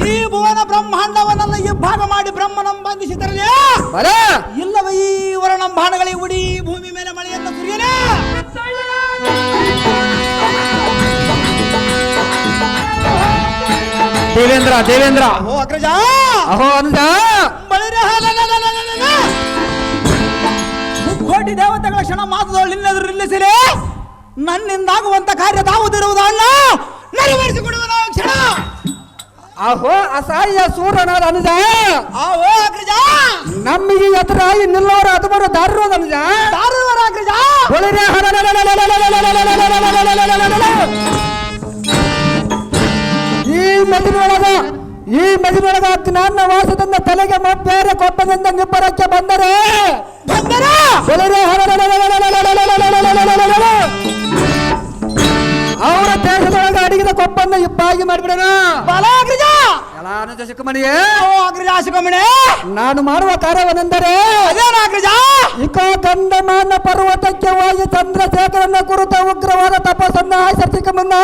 ಈ ಭುವನ ಬ್ರಹ್ಮಾಂಡವನ್ನೆಲ್ಲ ಇಬ್ಬಾಗ ಮಾಡಿ ಬ್ರಹ್ಮನಂ ಬಂಧಿಸಿದರಲೇ ಇಲ್ಲವ ಈ ವರಣಂಬಾಣಗಳಿಗೆ ಉಡಿ ಭೂಮಿ ಮೇಲೆ ಮಳೆಯನ್ನು ಸುರಿಯಲೇ ದೇವೇಂದ್ರ ದೇವೇಂದ್ರ ಓ ಅಗ್ರಜ ಅಹೋ ಅನುಜ ಮುಕ್ಕೋಟಿ ದೇವತೆಗಳ ಕ್ಷಣ ಮಾತುಗಳು ನಿನ್ನೆದುರು ನಿಲ್ಲಿಸಿರೆ ನನ್ನಿಂದಾಗುವಂತ ಕಾರ್ಯ ತಾವುದಿರುವುದು ಅಣ್ಣ ನೆರವೇರಿಸಿಕೊಡುವ ಕ್ಷಣ ಅಹೋ ಅಸಹ್ಯ ಸೂರನಾದ ಅನುಜ ಓ ಅಗ್ರಜ ನಮ್ಮಿಗೆ ಎದುರಾಗಿ ನಿಲ್ಲೋರ ಹದಿಮೂರು ದಾರರೋದ ಅನುಜ ದಾರುವರ ಅಗ್ರಜ ಬಳಿರೆ ಈ ಮದಿನೊಳಗ ಜ್ಞಾನ ವಾಸದಿಂದ ತಲೆಗೆ ಬೇರೆ ಕೊಪ್ಪದಿಂದ ನಿಬ್ಬರಕ್ಕೆ ಬಂದರೆ ಅವರ ದೇಶದೊಳಗ ಅಡಿಗಿದ ಕೊಪ್ಪನ್ನ ಇಬ್ಬಾಗಿ ಮಾಡಿಬಿಡೋಣ ಚಿಕ್ಕಮಣಿಯೇ ನಾನು ಮಾಡುವ ಕಾರ್ಯವನೆಂದರೆ ಇಕ ಗಂಧಮಾನ ಪರ್ವತಕ್ಕೆ ಹೋಗಿ ಚಂದ್ರಶೇಖರನ ಕುರಿತ ಉಗ್ರವಾದ ತಪಸ್ಸನ್ನು ಆಚರಿಸಿಕ ಮುನ್ನ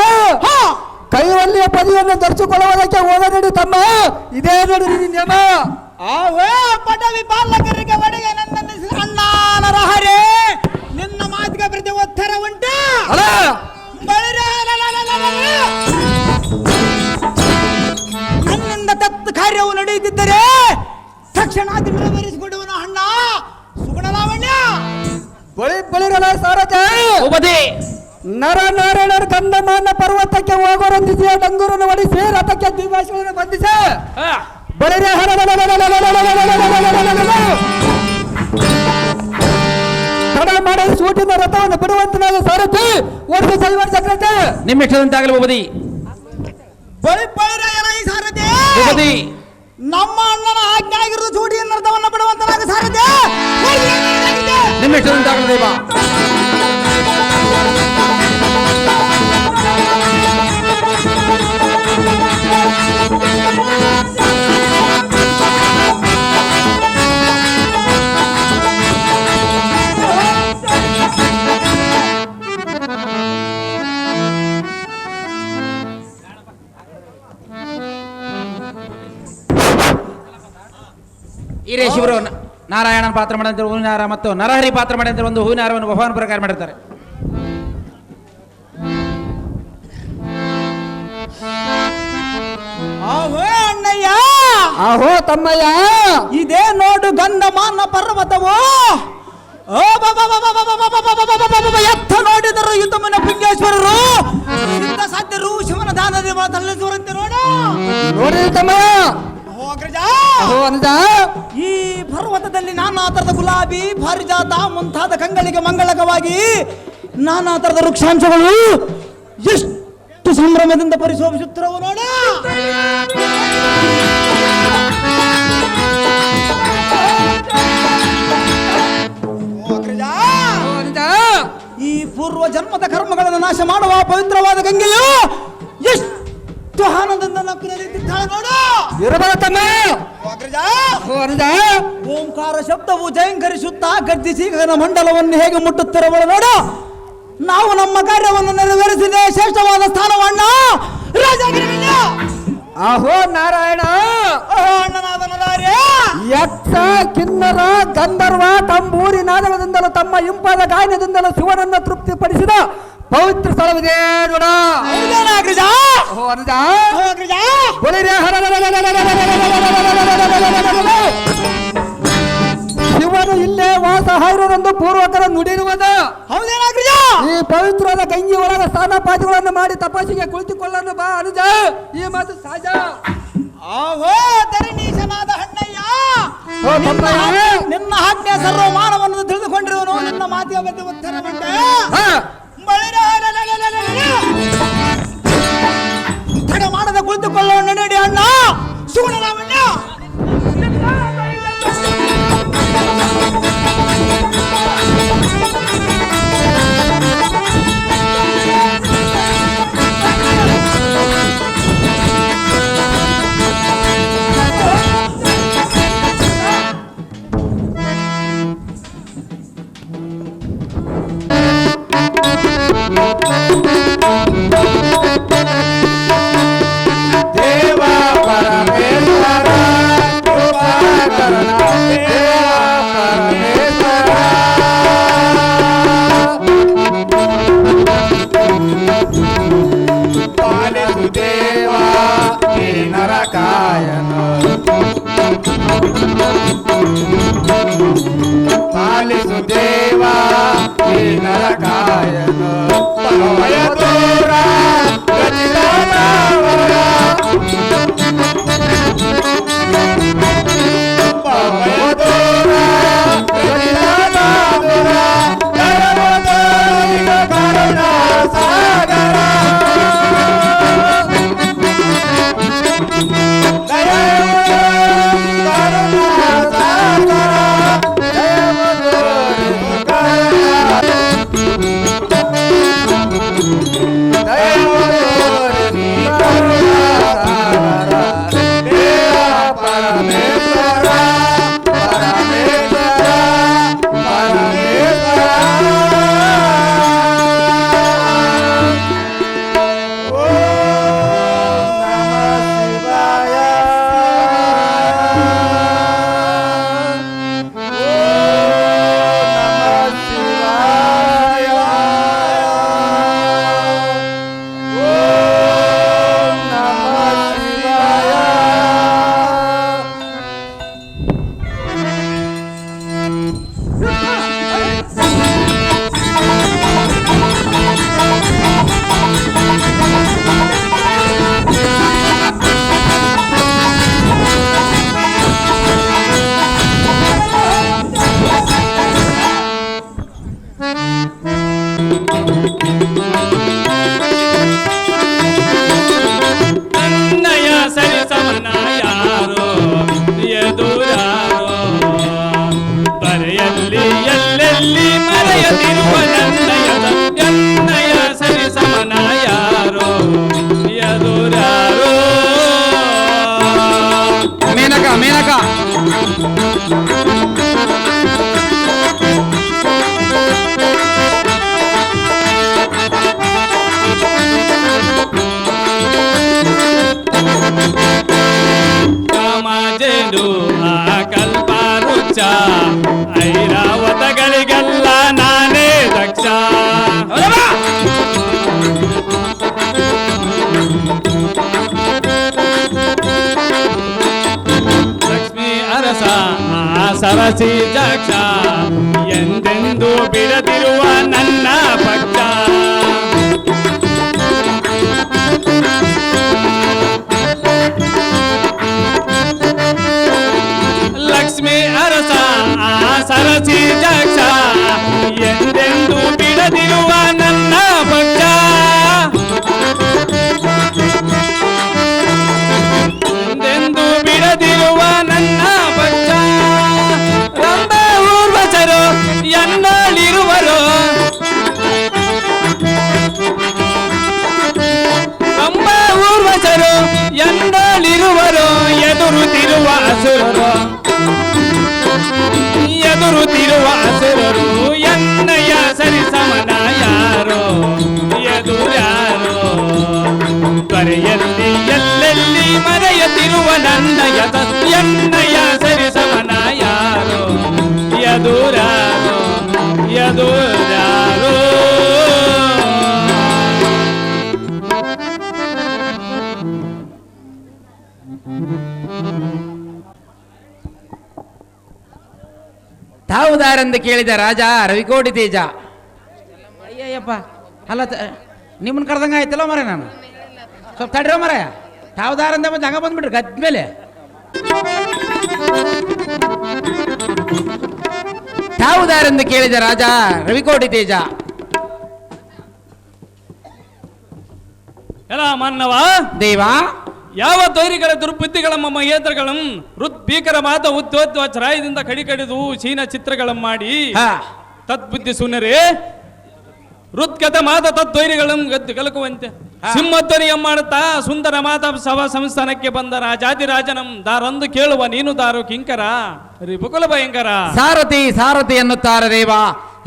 ಕೈವಲ್ಲಿಯ ಪದವಿಯನ್ನು ಧರಿಸಿಕೊಳ್ಳುವುದಕ್ಕೆ ಹೋಗಬೇಡಿ ತಮ್ಮ ಇದೇ ನೋಡಿ ನಿಯಮ ಪದವಿ ಬಾಲಕರಿಗೆ ಒಡೆಗೆ ನನ್ನ ಅಣ್ಣಾನರ ಹರೇ ನಿನ್ನ ಮಾತಿಗೆ ಪ್ರತಿ ಉತ್ತರ ಉಂಟು ನನ್ನಿಂದ ತತ್ತು ಕಾರ್ಯವು ನಡೆಯುತ್ತಿದ್ದರೆ ತಕ್ಷಣ ನೆರವೇರಿಸಿಕೊಡುವನು ಅಣ್ಣ ಸುಗುಣಲಾವಣ್ಯ ಬಳಿರಲ ಸಾರಥಿ ನರ ನಾರಾಯಣರ ಗಂಧಮಾನ ಪರ್ವತಕ್ಕೆ ಹೋಗೋರೊಂದಿಸಿ ಡಂಗೂರನ್ನು ಹೊಡಿಸಿ ರಥಕ್ಕೆ ದ್ವಿಭಾಷೆಗಳನ್ನು ಬಂಧಿಸಿ ಬಳಿರೆ ತಡ ಮಾಡಿ ಸೂಟಿನ ರಥವನ್ನು ಬಿಡುವಂತನಾದ ಸಾರಥಿ ಓಡಿಸಿ ಸೈವರ್ ಚಕ್ರತೆ ನಿಮ್ಮ ಇಷ್ಟದಂತಾಗಲಿ ಭೂಪತಿ ಭೂಪತಿ ನಮ್ಮ ಅಣ್ಣನ ಆಜ್ಞೆ ಆಗಿರೋದು ಚೂಟಿಯ ರಥವನ್ನು ಬಿಡುವಂತನಾಗ ಸಾರಥಿ ನಿಮ್ಮ ಇಷ್ಟದಂತಾಗಲಿ ದೇವ ಶಿವರು ನಾರಾಯಣನ ಪಾತ್ರ ಮಾಡಿದಂತೆ ಹೂವಿನಾರ ಮತ್ತು ನರಹರಿ ಪಾತ್ರ ಮಾಡಿದಂತೆ ಒಂದು ಹೂವಿನಾರವನ್ನು ಭಗವಾನ್ ಪ್ರಕಾರ ಮಾಡಿರ್ತಾರೆ. ಅಣ್ಣಯ್ಯ ಆಹೋ ತಮ್ಮಯ್ಯ ಇದೇ ನೋಡು ಗಂಧಮಾನ ಪರ್ವತವು ಎತ್ತ ನೋಡಿದರು ಯುತಮನ ಪುಣ್ಯೇಶ್ವರರು ಸಿದ್ಧ ಸಾಧ್ಯರು ಶಿವನ ದಾನದ ತಲ್ಲಿಸುವಂತೆ ನೋಡು ನೋಡಿ ತಮ್ಮಯ್ಯ ಈ ಪರ್ವತದಲ್ಲಿ ನಾನಾ ತರದ ಗುಲಾಬಿ ಪಾರಿಜಾತ ಮುಂತಾದ ಕಂಗಳಿಗೆ ಮಂಗಳಕವಾಗಿ ನಾನಾ ತರದ ವೃಕ್ಷಾಂಶಗಳು ಎಷ್ಟು ಸಂಭ್ರಮದಿಂದ ಪರಿಶೋಭಿಸುತ್ತಿರವು ನೋಡ ಈ ಪೂರ್ವ ಜನ್ಮದ ಕರ್ಮಗಳನ್ನು ನಾಶ ಮಾಡುವ ಪವಿತ್ರವಾದ ಗಂಗೆಯು ಎಷ್ಟು ಆನಂದದಿಂದ ನಕ್ಕುತ್ತಿದ್ದಾಳೆ ನೋಡು ಓಂಕಾರ ಶಬ್ದವು ಜಯಂಕರಿಸುತ್ತಾ ಗರ್ಜಿಸಿ ಗಗನ ಮಂಡಲವನ್ನು ಹೇಗೆ ಮುಟ್ಟುತ್ತಿರಬಳ ನೋಡು ನಾವು ನಮ್ಮ ಕಾರ್ಯವನ್ನು ನೆರವೇರಿಸಿದೆ ಶ್ರೇಷ್ಠವಾದ ಸ್ಥಾನವಣ್ಣ ರಾಜಗಿರಿಯ ಆಹೋ ನಾರಾಯಣ ಅಣ್ಣನಾದ ನಲಾರೆ ಯಕ್ಷ ಕಿನ್ನರ ಗಂಧರ್ವ ತಂಬೂರಿ ನಾದನದಿಂದಲೂ ತಮ್ಮ ಇಂಪಾದ ಗಾಯನದಿಂದಲೂ ಶಿವನನ್ನು ತೃಪ್ತಿಪಡಿಸಿದ ಪವಿತ್ರ ಸ್ಥಳವಿದೆ ನೋಡ ಶಿವನು ಇಲ್ಲೇ ವಾಸ ಹಾಯಿರೋದೊಂದು ಪೂರ್ವಕರ ನುಡಿರುವುದು ಈ ಪವಿತ್ರವಾದ ಗಂಗೆ ಒಳಗ ಸ್ನಾನಪಾತಿಗಳನ್ನು ಮಾಡಿ ತಪಸ್ಸಿಗೆ ಕುಳಿತುಕೊಳ್ಳಲು ಬಾ ಅನುಜ ಈ ಮಾತು ಸಹಜ ಧರಣೀಶನಾದ ಅಣ್ಣಯ್ಯ ನಿನ್ನ ಆಜ್ಞೆ ಸರ್ವಮಾನವನ್ನು ತಿಳಿದುಕೊಂಡಿರುವನು ನನ್ನ ಮಾತಿನ ಬಗ್ಗೆ ಉತ್ತರ ಬಂದೆ ತಡ ಮಾಡದ ಕುಳಿತುಕೊಳ್ಳೋಣ ನಡಿ ಅಣ್ಣ ಸುಗುಣರಾಮಣ್ಣ. ಪಾಲಿಸು ದೇವ ಈ ನರಕಾಯನ ಪರಮಯ ದೂರ ಐರಾವತಗಳಿಗೆಲ್ಲ ನಾನೇ ದಕ್ಷ. ಲಕ್ಷ್ಮೀ ಅರಸ ಸರಸಿ ಜಕ್ಷ ಎಂದೆಂದು ಬಿಡದಿರುವ ನನ್ನ ಪಕ್ಷ. ಲಕ್ಷ್ಮೀ ಅರಸ ಸರಸಿ ಜಕ್ಷ ಎಂದೆಂದು ಬಿಡದಿರುವ ನನ್ನ ಪಕ್ಷ. ಎಂದೆಂದು ಬಿಡದಿರುವ ನನ್ನ ಪಕ್ಷ. ರಂಭ ಊರ್ವಶರು ಎನ್ನಳಿರುವರು. ರಂಭ ಊರ್ವಶರು ಎನ್ನಳಿರುವರು. ಎದುರುತ್ತಿರುವ ಅಸುರರು ಎದುರುತ್ತಿರುವ ಅಸುರರು ಎನ್ನಯ ಸರಿ ಸಮನ ಯಾರೋ ಎದುರ್ಯಾರೋ. ತ್ವರೆಯಲ್ಲಿ ಎಲ್ಲೆಲ್ಲಿ ಮರೆಯುತ್ತಿರುವ ನನ್ನ ಎನ್ನಯ ಸರಿ ಸಮನ ಯಾರೋ ಎದುರ್ಯಾರೋ ಎದುರ್ಯಾರೋ. ತಾವುದಾರೆಂದು ಕೇಳಿದ ರಾಜ ರವಿಕೋಟಿ ತೇಜ. ಅಯ್ಯಯ್ಯಪ್ಪ ಅಲ್ಲ ನಿಮ್ಮನ್ನ ಕರೆದಂಗೆ ಆಯ್ತಲ್ಲ ಮರ. ನಾನು ಸ್ವಲ್ಪ ತಡ್ರೋ ಮರ. ತಾವುದಾರಂದ ಬಂದು ಹಂಗ ಬಂದ್ಬಿಟ್ರಿ ಗದ್ಮೇಲೆ. ತಾವುದಾರೆಂದು ಕೇಳಿದ ರಾಜ ರವಿಕೋಟಿ ತೇಜ. ಎಲ್ಲ ಮನ್ನವ ದೇವ ಯಾವ ಧೈರ್ಯಗಳ ದುರ್ಬುದ್ಧಿಗಳ ಮಹೇಂದ್ರಗಳಂ ಭೀಕರ ಮಾತ ಉದ್ಯೋದ್ವ ಚರಾಯದಿಂದ ಕಡಿಕಡಿದು ಚೀನ ಚಿತ್ರಗಳಂ ಮಾಡಿ ಹಾ ತದ್ಬುದ್ಧಿ ಸುನರೇ ಋತ್ಕಥ ಮಾತ ತದ್ವೈರಿಗಳಂ ಗದ್ದು ಕಲಕುವಂತೆ ಸಿಂಹಧ್ವನಿಯ ಮಾಡುತ್ತಾ ಸುಂದರ ಮಾತ ಸಭಾ ಸಂಸ್ಥಾನಕ್ಕೆ ಬಂದ ರಾಜಾದಿರಾಜನಂ ದಾರಂದು ಕೇಳುವ ನೀನು ದಾರು ಕಿಂಕರ ರಿಪುಕುಲ ಭಯಂಕರ. ಸಾರಥಿ ಸಾರಥಿ ಎನ್ನುತ್ತಾರೆ ದೇವ,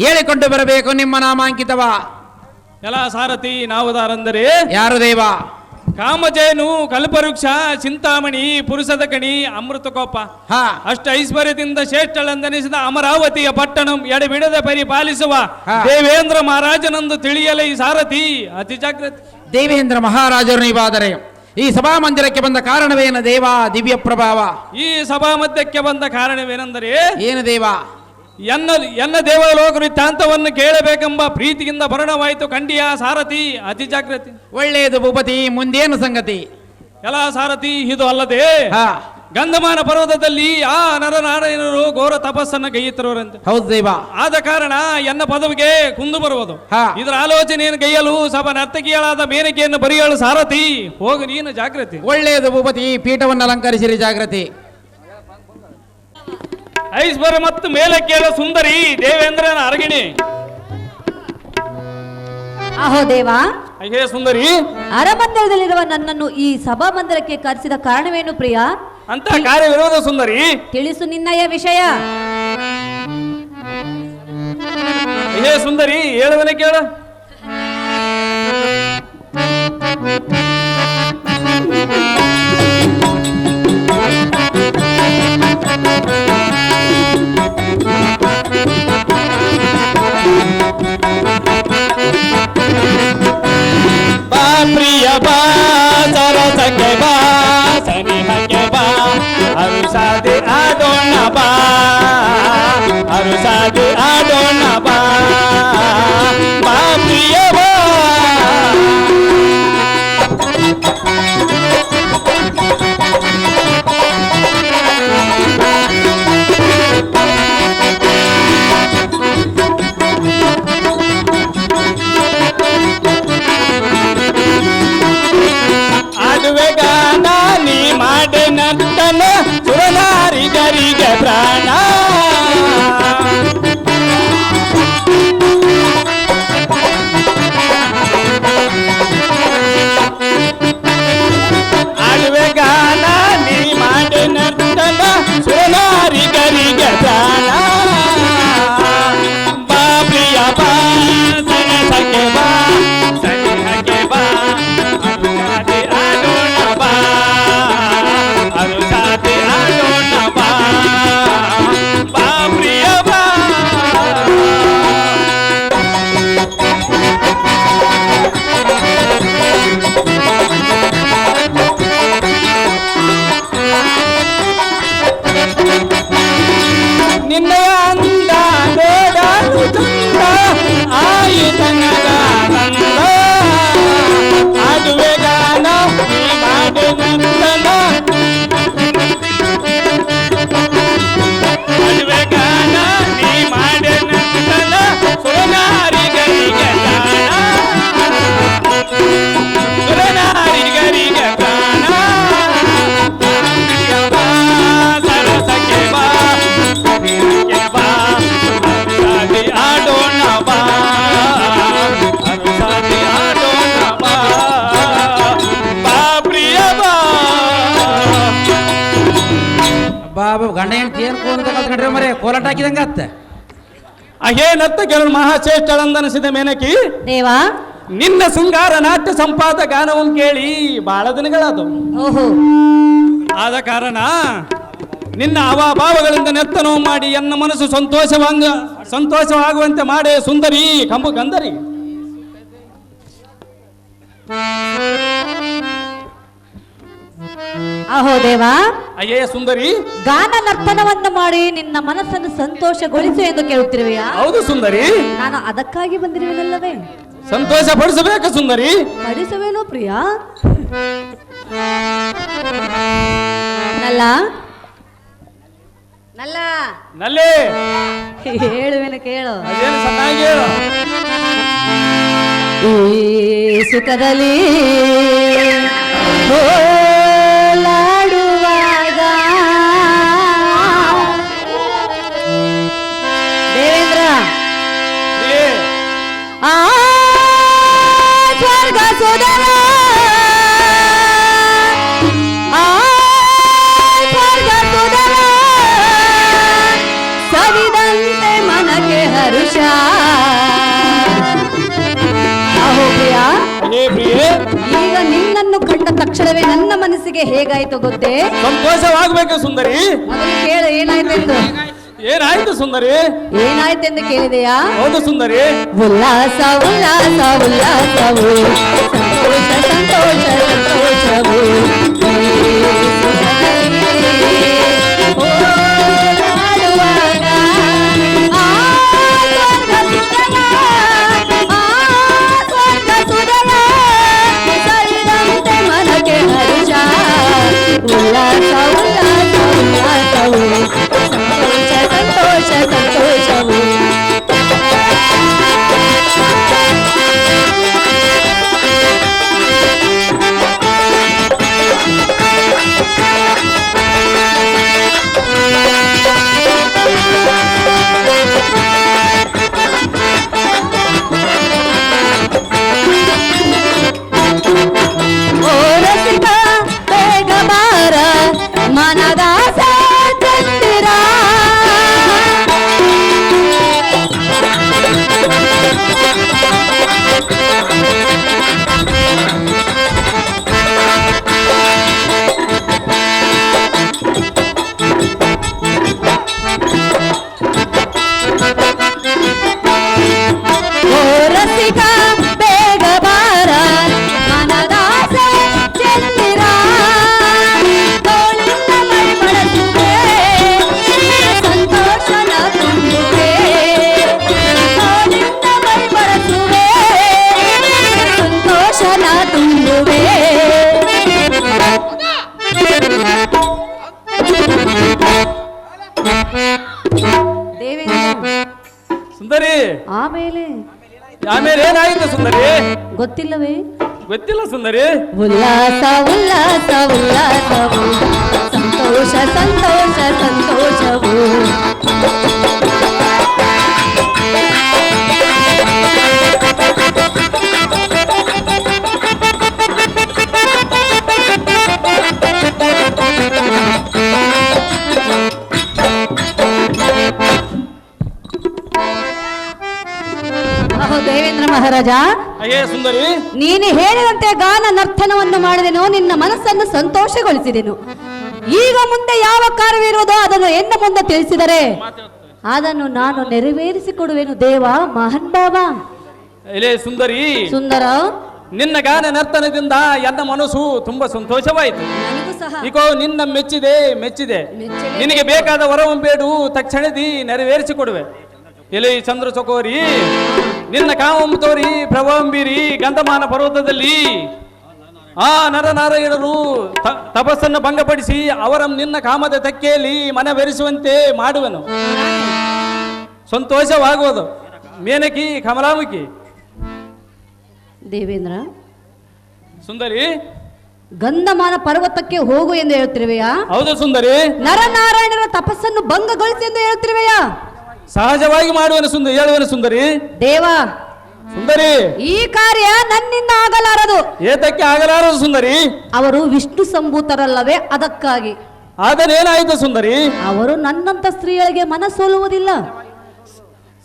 ಹೇಳಿಕೊಂಡು ಬರಬೇಕು ನಿಮ್ಮ ನಾಮಾಂಕಿತವ. ಎಲ್ಲ ಸಾರಥಿ ನಾವು ದಾರಂದರೆ ಯಾರು ದೇವ? ಕಾಮಜೇನು ಕಲ್ಪವೃಕ್ಷ ಚಿಂತಾಮಣಿ ಪುರುಷದ ಕಣಿ ಅಮೃತಕೋಪ ಹಾ ಅಷ್ಟ ಐಶ್ವರ್ಯದಿಂದ ಶ್ರೇಷ್ಠಳೆಂದೆನಿಸಿದ ಅಮರಾವತಿಯ ಪಟ್ಟಣಂ ಎಡೆಬಿಡದೆ ಪರಿಪಾಲಿಸುವ ಹಾ. ದೇವೇಂದ್ರ ಮಹಾರಾಜನಂದು ತಿಳಿಯಲೇ ಈ ಸಾರಥಿ ಅತಿ ಜಾಗೃತಿ. ದೇವೇಂದ್ರ ಮಹಾರಾಜರು ನೀವಾದರೆ ಈ ಸಭಾ ಮಂದಿರಕ್ಕೆ ಬಂದ ಕಾರಣವೇನು ದೇವ? ದಿವ್ಯ ಪ್ರಭಾವ. ಈ ಸಭಾ ಮಧ್ಯಕ್ಕೆ ಬಂದ ಕಾರಣವೇನೆಂದರೆ ಏನು ದೇವ? ಎನ್ನ ದೇವಲೋಕ ವೃತ್ತಾಂತವನ್ನು ಕೇಳಬೇಕೆಂಬ ಪ್ರೀತಿಯಿಂದ ಭರಣವಾಯಿತು ಕಂಡಿಯ ಸಾರಥಿ ಅತಿ ಜಾಗೃತಿ. ಒಳ್ಳೆಯದು ಭೂಪತಿ, ಮುಂದೇನು ಸಂಗತಿ? ಎಲ್ಲ ಸಾರಥಿ ಇದು ಅಲ್ಲದೆ ಹಾ ಗಂಧಮಾನ ಪರ್ವತದಲ್ಲಿ ಆ ನರನಾರಾಯಣರು ಘೋರ ತಪಸ್ಸನ್ನು ಗೈಯುತ್ತಿರುವರಂತೆ. ಹೌದು ದೇವ. ಆದ ಕಾರಣ ಎನ್ನ ಪದವಿಗೆ ಕುಂದು ಬರುವುದು. ಹಾ. ಇದರ ಆಲೋಚನೆಯನ್ನು ಗೈಯಲು ಸಭಾ ನರ್ತಕಿಯಳಾದ ಮೇನಕೆಯನ್ನು ಬರೆಯಲು ಸಾರಥಿ ಹೋಗು ನೀನು ಜಾಗೃತಿ. ಒಳ್ಳೆಯದು ಭೂಪತಿ, ಪೀಠವನ್ನು ಅಲಂಕರಿಸಿರಿ ಜಾಗೃತಿ. ಐಶ್ವರ್ಯ ಮತ್ತು ಮೇಲಕ್ಕೇಳ ಸುಂದರಿ ದೇವೇಂದ್ರನ ಅರಗಿಣಿ. ಅಹೋ ದೇವ, ಅಯ್ಯೇ ಸುಂದರಿ, ಅರಮಂದಿರದಲ್ಲಿರುವ ನನ್ನನ್ನು ಈ ಸಭಾ ಮಂದಿರಕ್ಕೆ ಕರೆಸಿದ ಕಾರಣವೇನು ಪ್ರಿಯ? ಅಂತ ಕಾರ್ಯವಿರೋಧ ಸುಂದರಿ. ತಿಳಿಸು ನಿನ್ನಯ ವಿಷಯ. ಅಯ್ಯೇ ಸುಂದರಿ, ಹೇಳುವನೆ ಕೇಳ. ಬಾ ಪ್ರಿಯ ಬಾ ಸರಸಕ್ಕೆ ಬಾ ಸನಿಹಕ್ಕೆ ಬಾ ಅರುಸಾದಿ ಆಡೋಣ ಬಾ ಅರುಸಾದಿ ಆಡೋಣ ಬಾ ಬಾ ಪ್ರಿಯ ಬಾ ಆಡುವೆ ಗಾನ ನೀ ಮಾಡೆ ನರ್ತನ ಸುರನಾರಿಗರಿಗೆ ಪ್ರಾಣ ಆಡುವೆ ಗಾನ ನೀ ಮಾಡೆ ನರ್ತನ ಸುರನಾರಿಗರಿಗೆ ಪ್ರಾಣ ಬಾ ಪ್ರಿಯ ಬಾ ಸನಸಕ್ಕೆ ಬಾ ಸನಿಹಕ್ಕೆ ಬಾ ಅರುಸಾದಿ ಆಡೋಣ ಬಾ ಅರುಸಾದಿ ಆಡೋಣ ಬಾ ಬಾ ಪ್ರಿಯ ಬಾ ನಿನ್ನಯ ಅಂದ ನೋಡಲು ಚಂದ ಆಯುಧನದ ನಂದ ಆಡುವೆ ಗಾನ ನೀ ಮಾಡು ನಂದನ ಆಡುವೆ ಗಾನ ನೀ ಮಾಡು ನಂದನ ಸುರನಾರಿಗರಿಗೆ ಪ್ರಾಣ ಸುರನಾರಿಗರಿಗೆ ಪ್ರಾಣ ಬಾ ಸರಸಕ್ಕೆ ಬಾ ಸನಿಹಕ್ಕೆ ಬಾ ಅರುಸಾದಿ ಆಡೋಣ ಬಾ ಅರುಸಾದಿ ಆಡೋಣ ಬಾ ಬಾ ಪ್ರಿಯ ಬಾ ಬಾಬು ಗಂಡ ಹೆಂಡತಿ ಏನು ಕೋಲ ಕಲ್ತ್ಕೊಂಡ್ರೆ ಮರೆ ಕೋಲಾಟ ಹಾಕಿದಂಗ ಅತ್ತ. ಅಹೇನತ್ತ ಕೆಲವು ಮಹಾಶ್ರೇಷ್ಠಳಂದನಿಸಿದ ಮೇನಕಿ ದೇವ, ನಿನ್ನ ಶೃಂಗಾರ ನಾಟ್ಯ ಸಂಪಾದ ಗಾನವನ್ನು ಕೇಳಿ ಬಹಳ ದಿನಗಳದು. ಓಹೋ, ಆದ ಕಾರಣ ನಿನ್ನ ಅವಾಭಾವಗಳಿಂದ ನೆತ್ತನೋ ಮಾಡಿ ಎನ್ನ ಮನಸ್ಸು ಸಂತೋಷವಾಗುವಂತೆ ಮಾಡೇ ಸುಂದರಿ ಕಂಬು ಕಂದರಿ. ಅಹೋ ದೇವ, ಅಯ್ಯೇ ಸುಂದರಿ, ಗಾನ ನರ್ತನವನ್ನು ಮಾಡಿ ನಿನ್ನ ಮನಸ್ಸನ್ನು ಸಂತೋಷಗೊಳಿಸು ಎಂದು ಕೇಳುತ್ತಿರುವೆಯಾ? ಹೌದು ಸುಂದರಿ, ನಾನು ಅದಕ್ಕಾಗಿ ಬಂದಿರುವೆನಲ್ಲವೇ? ಸಂತೋಷ ಪಡಿಸಬೇಕು ಸುಂದರಿ. ಪಡಿಸುವೇನೋ ಪ್ರಿಯ? ನಲ್ಲ ನಲ್ಲ ನಲ್ಲೇ ಹೇಳುವೆನು ಕೇಳು. ಅದೇನು ಚೆನ್ನಾಗಿ ಹೇಳು. ಈ ಸುಖದಲ್ಲಿ ಓಲಾಡುವಾಗ ದೇವೇಂದ್ರ ಏ, ಆ ಸ್ವರ್ಗ ಸುಧರ ಆ ಸ್ವರ್ಗ ಸುಧರ ಸವಿದಂತೆ ಮನಕ್ಕೆ ಹರುಷ. ಅಹೋ ಪ್ರಿಯ, ಏ ಪ್ರಿಯೆ, ಈಗ ನಿನ್ನನ್ನು ಕಂಡ ತಕ್ಷಣವೇ ನನ್ನ ಮನಸ್ಸಿಗೆ ಹೇಗಾಯ್ತು ಗೊತ್ತೇ? ಸಂತೋಷವಾಗ್ಬೇಕು ಸುಂದರಿ. ಮೊದಲು ಕೇಳು ಏನಾಯ್ತೆಂದು. ಏನಾಯ್ತು ಸುಂದರಿ? ಏನಾಯ್ತೆಂದು ಕೇಳಿದೆಯಾ? ಹೌದು ಸುಂದರಿ. ಉಲ್ಲಾಸ ಉಲ್ಲಾಸ ಉಲ್ಲಾಸವು ಸಂತೋಷ ಸಂತೋಷ ಸಂತೋಷವು ಓಲಾಡುವಾಗ ಆ ಸ್ವರ್ಗ ಸುಧರ, ಆ ಸ್ವರ್ಗ ಸುಧರ ಸವಿದಂತೆ ಮನಕ್ಕೆ ಹರ್ಷ. ಉಲ್ಲಾಸ ಉಲ್ಲಾಸ ಉಲ್ಲಾಸವು ಸಂತೋಷ ಸಂತೋಷ ಸಂತೋಷವು. ಓ ರಸಿಕ ಬೇಗ ಬಾರ ಮನದಾಸ ಚಂದಿರ. ಓ ರಸಿಕ ಬೇಗ ಬಾರ ಮನದಾಸ ಚಂದಿರ. ತೋಳಿಂದ ಮೈ ಬಳಸುವೆ ಸಂತೋಷನ ತುಂಬುವೆ. ತೋಳಿಂದ ಮೈ ಬಳಸುವೆ ಸಂತೋಷನ ತುಂಬುವೆ. ದೇವೇಂದ್ರ ಸುಂದರಿ, ಆಮೇಲೆ ಆಮೇಲೆ ಏನಾಯ್ತು ಸುಂದರಿ? ಗೊತ್ತಿಲ್ಲವೇ? ಗೊತ್ತಿಲ್ಲ ಸುಂದರಿ. ಉಲ್ಲಾಸ ಉಲ್ಲಾಸ ಉಲ್ಲಾಸವು ಸಂತೋಷ ಸಂತೋಷ ಸಂತೋಷವು. ಅಹೋ ದೇವೇಂದ್ರ ಮಹಾರಾಜ, ಅಯ್ಯೇ ಸುಂದರಿ, ನೀನು ಹೇಳಿದಂತೆ ಗಾನ ನರ್ತನವನ್ನು ಮಾಡಿದೆನು, ನಿನ್ನ ಮನಸ್ಸನ್ನು ಸಂತೋಷಗೊಳಿಸಿದೆನು. ಈಗ ಮುಂದೆ ಯಾವ ಕಾರ್ಯವಿರುವುದೋ ಅದನ್ನು ಎನ್ನ ಮುಂದೆ ತಿಳಿಸಿದರೆ ಅದನ್ನು ನಾನು ನೆರವೇರಿಸಿಕೊಡುವೆನು ದೇವ ಮಹಾನ್ ಭಾವ. ಇಲೇ ಸುಂದರಿ, ಸುಂದರ, ನಿನ್ನ ಗಾನ ನರ್ತನದಿಂದ ನನ್ನ ಮನಸ್ಸು ತುಂಬಾ ಸಂತೋಷವಾಯಿತು. ನನಗೂ ಸಹ ಈಗೋ ನಿನ್ನ ಮೆಚ್ಚಿದೆ ಮೆಚ್ಚಿದೆ. ಮೆಚ್ಚಿದೆ. ನಿನಗೆ ಬೇಕಾದ ವರವನ್ನು ಬೇಡು ತಕ್ಷಣದಿ ನೆರವೇರಿಸಿಕೊಡುವೆ. ಎಲೆ ಚಂದ್ರ ಚಕೋರಿ, ನಿನ್ನ ಕಾಮಂ ತೋರಿ ಪ್ರಭಾಂಬೀರಿ ಗಂಧಮಾನ ಪರ್ವತದಲ್ಲಿ ಆ ನರನಾರಾಯಣರು ತಪಸ್ಸನ್ನು ಭಂಗಪಡಿಸಿ ಅವರ ನಿನ್ನ ಕಾಮದ ತೆಕ್ಕೆಯಲ್ಲಿ ಮನವೆರಿಸುವಂತೆ ಮಾಡುವೆನು. ಸಂತೋಷವಾಗುವುದು. ಮೇನಕಿ ಕಮಲಾಮುಖಿ. ದೇವೇಂದ್ರ, ಸುಂದರಿ, ಗಂಧಮಾನ ಪರ್ವತಕ್ಕೆ ಹೋಗು ಎಂದು ಹೇಳ್ತಿರುವೆಯಾ? ಹೌದು ಸುಂದರಿ. ನರನಾರಾಯಣರ ತಪಸ್ಸನ್ನು ಭಂಗಗೊಳಿಸಿ ಎಂದು ಹೇಳ್ತಿರುವೆಯಾ? ಸಹಜವಾಗಿ ಮಾಡುವೆನು ಸುಂದರಿ, ಹೇಳುವೆನು ಸುಂದರಿ. ದೇವ, ಸುಂದರಿ, ಈ ಕಾರ್ಯ ನನ್ನಿಂದ ಆಗಲಾರದು. ಏತಕ್ಕೆ ಆಗಲಾರದು ಸುಂದರಿ? ಅವರು ವಿಷ್ಣು ಸಂಭೂತರಲ್ಲವೇ, ಅದಕ್ಕಾಗಿ. ಅದನ್ನೇನಾಯಿತು ಸುಂದರಿ? ಅವರು ನನ್ನಂತ ಸ್ತ್ರೀಯರಿಗೆ ಮನಸೋಲುವುದಿಲ್ಲ.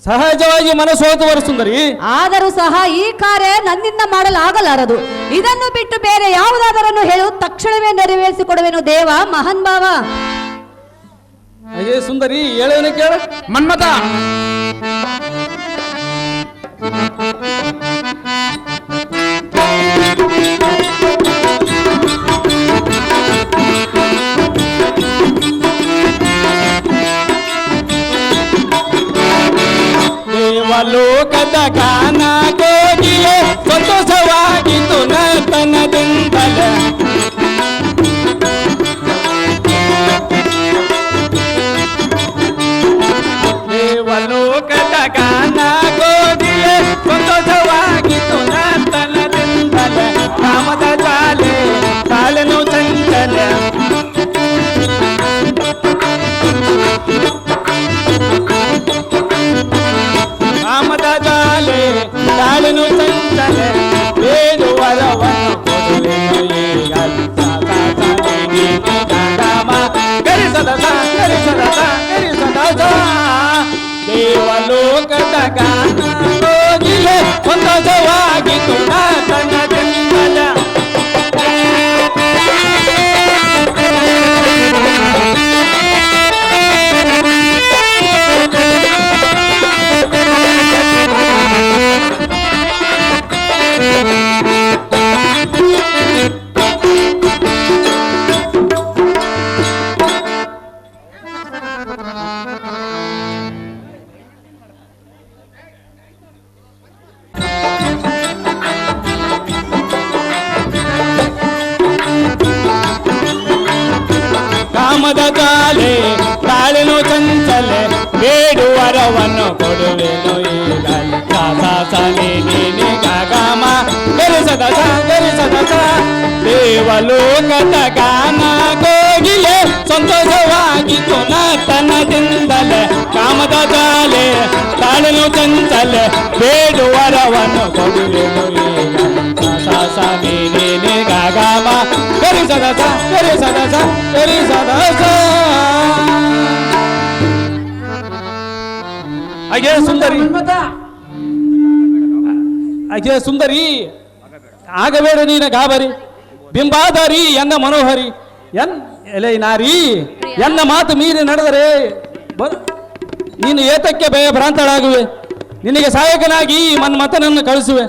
ಸಹಜವಾಗಿ ಮನಸ್ಸೋತುವರು ಸುಂದರಿ. ಆದರೂ ಸಹ ಈ ಕಾರ್ಯ ನನ್ನಿಂದ ಮಾಡಲಾಗಲಾರದು. ಇದನ್ನು ಬಿಟ್ಟು ಬೇರೆ ಯಾವುದಾದರನ್ನು ಹೇಳು, ತಕ್ಷಣವೇ ನೆರವೇರಿಸಿಕೊಡುವೆನು ದೇವ ಮಹಾನ್ ಭಾವ. ಅಯ್ಯೇ ಸುಂದರಿ, ಹೇಳುವೆನು ಕೇಳು. ಮನ್ಮಥ, ದೇವಲೋಕದ ಗಾನ ಕೋಗಿಲೆ ಸಂತೋಷವಾಗಿತ್ತು ನರ್ತನದಿಂದಲ. ದೇವಲೋಕದ ದೇವಲೋಕದ ಗಾನ ಕೋಗಿಲೆ ಸಂತೋಷವಾಗಿತು ನರ್ತನದಿಂದಲ. ಕಾಮದ ಜಾಲೆ ತಾಳೆನು ಚಂಚಲೆ ಬೇಡುವರವನ್ನು ಕೊಡುವೆನು ಈಗಲೇ. ನೀನೆ ಗಾಮ ಗರಿಸದ ದೇವಲೋಕದ ಗಾನ ಕೋಗಿಲೆ ಸಂತೋಷವಾಗಿತು ನರ್ತನದಿಂದಲೇ. ಕಾಮದ ಜಾಲೆ ತಾಳೆನು ಚಂಚಲೆ ಬೇಡುವರವನ್ನು ಕೊಡುವೆನು ಈಗಲೇ. ನೀನೆ ಗಾಮ ಗರಿಸದ ಹಾಗೆ ಸುಂದರಿ ಹಾಗೆ ಸುಂದರಿ ಆಗಬೇಡ ನೀನ ಗಾಬರಿ ಬಿಂಬಾದಾರಿ ಎನ್ನ ಮನೋಹರಿ ಎಲೆ ನಾರಿ ಎನ್ನ ಮಾತು ಮೀರಿ ನಡೆದರೆ ನೀನು ಏತಕ್ಕೆ ಭಯ ಭ್ರಾಂತಳಾಗುವೆ. ನಿನಗೆ ಸಹಾಯಕನಾಗಿ ಮನ್ಮಥನನ್ನು ಕಳಿಸುವೆ.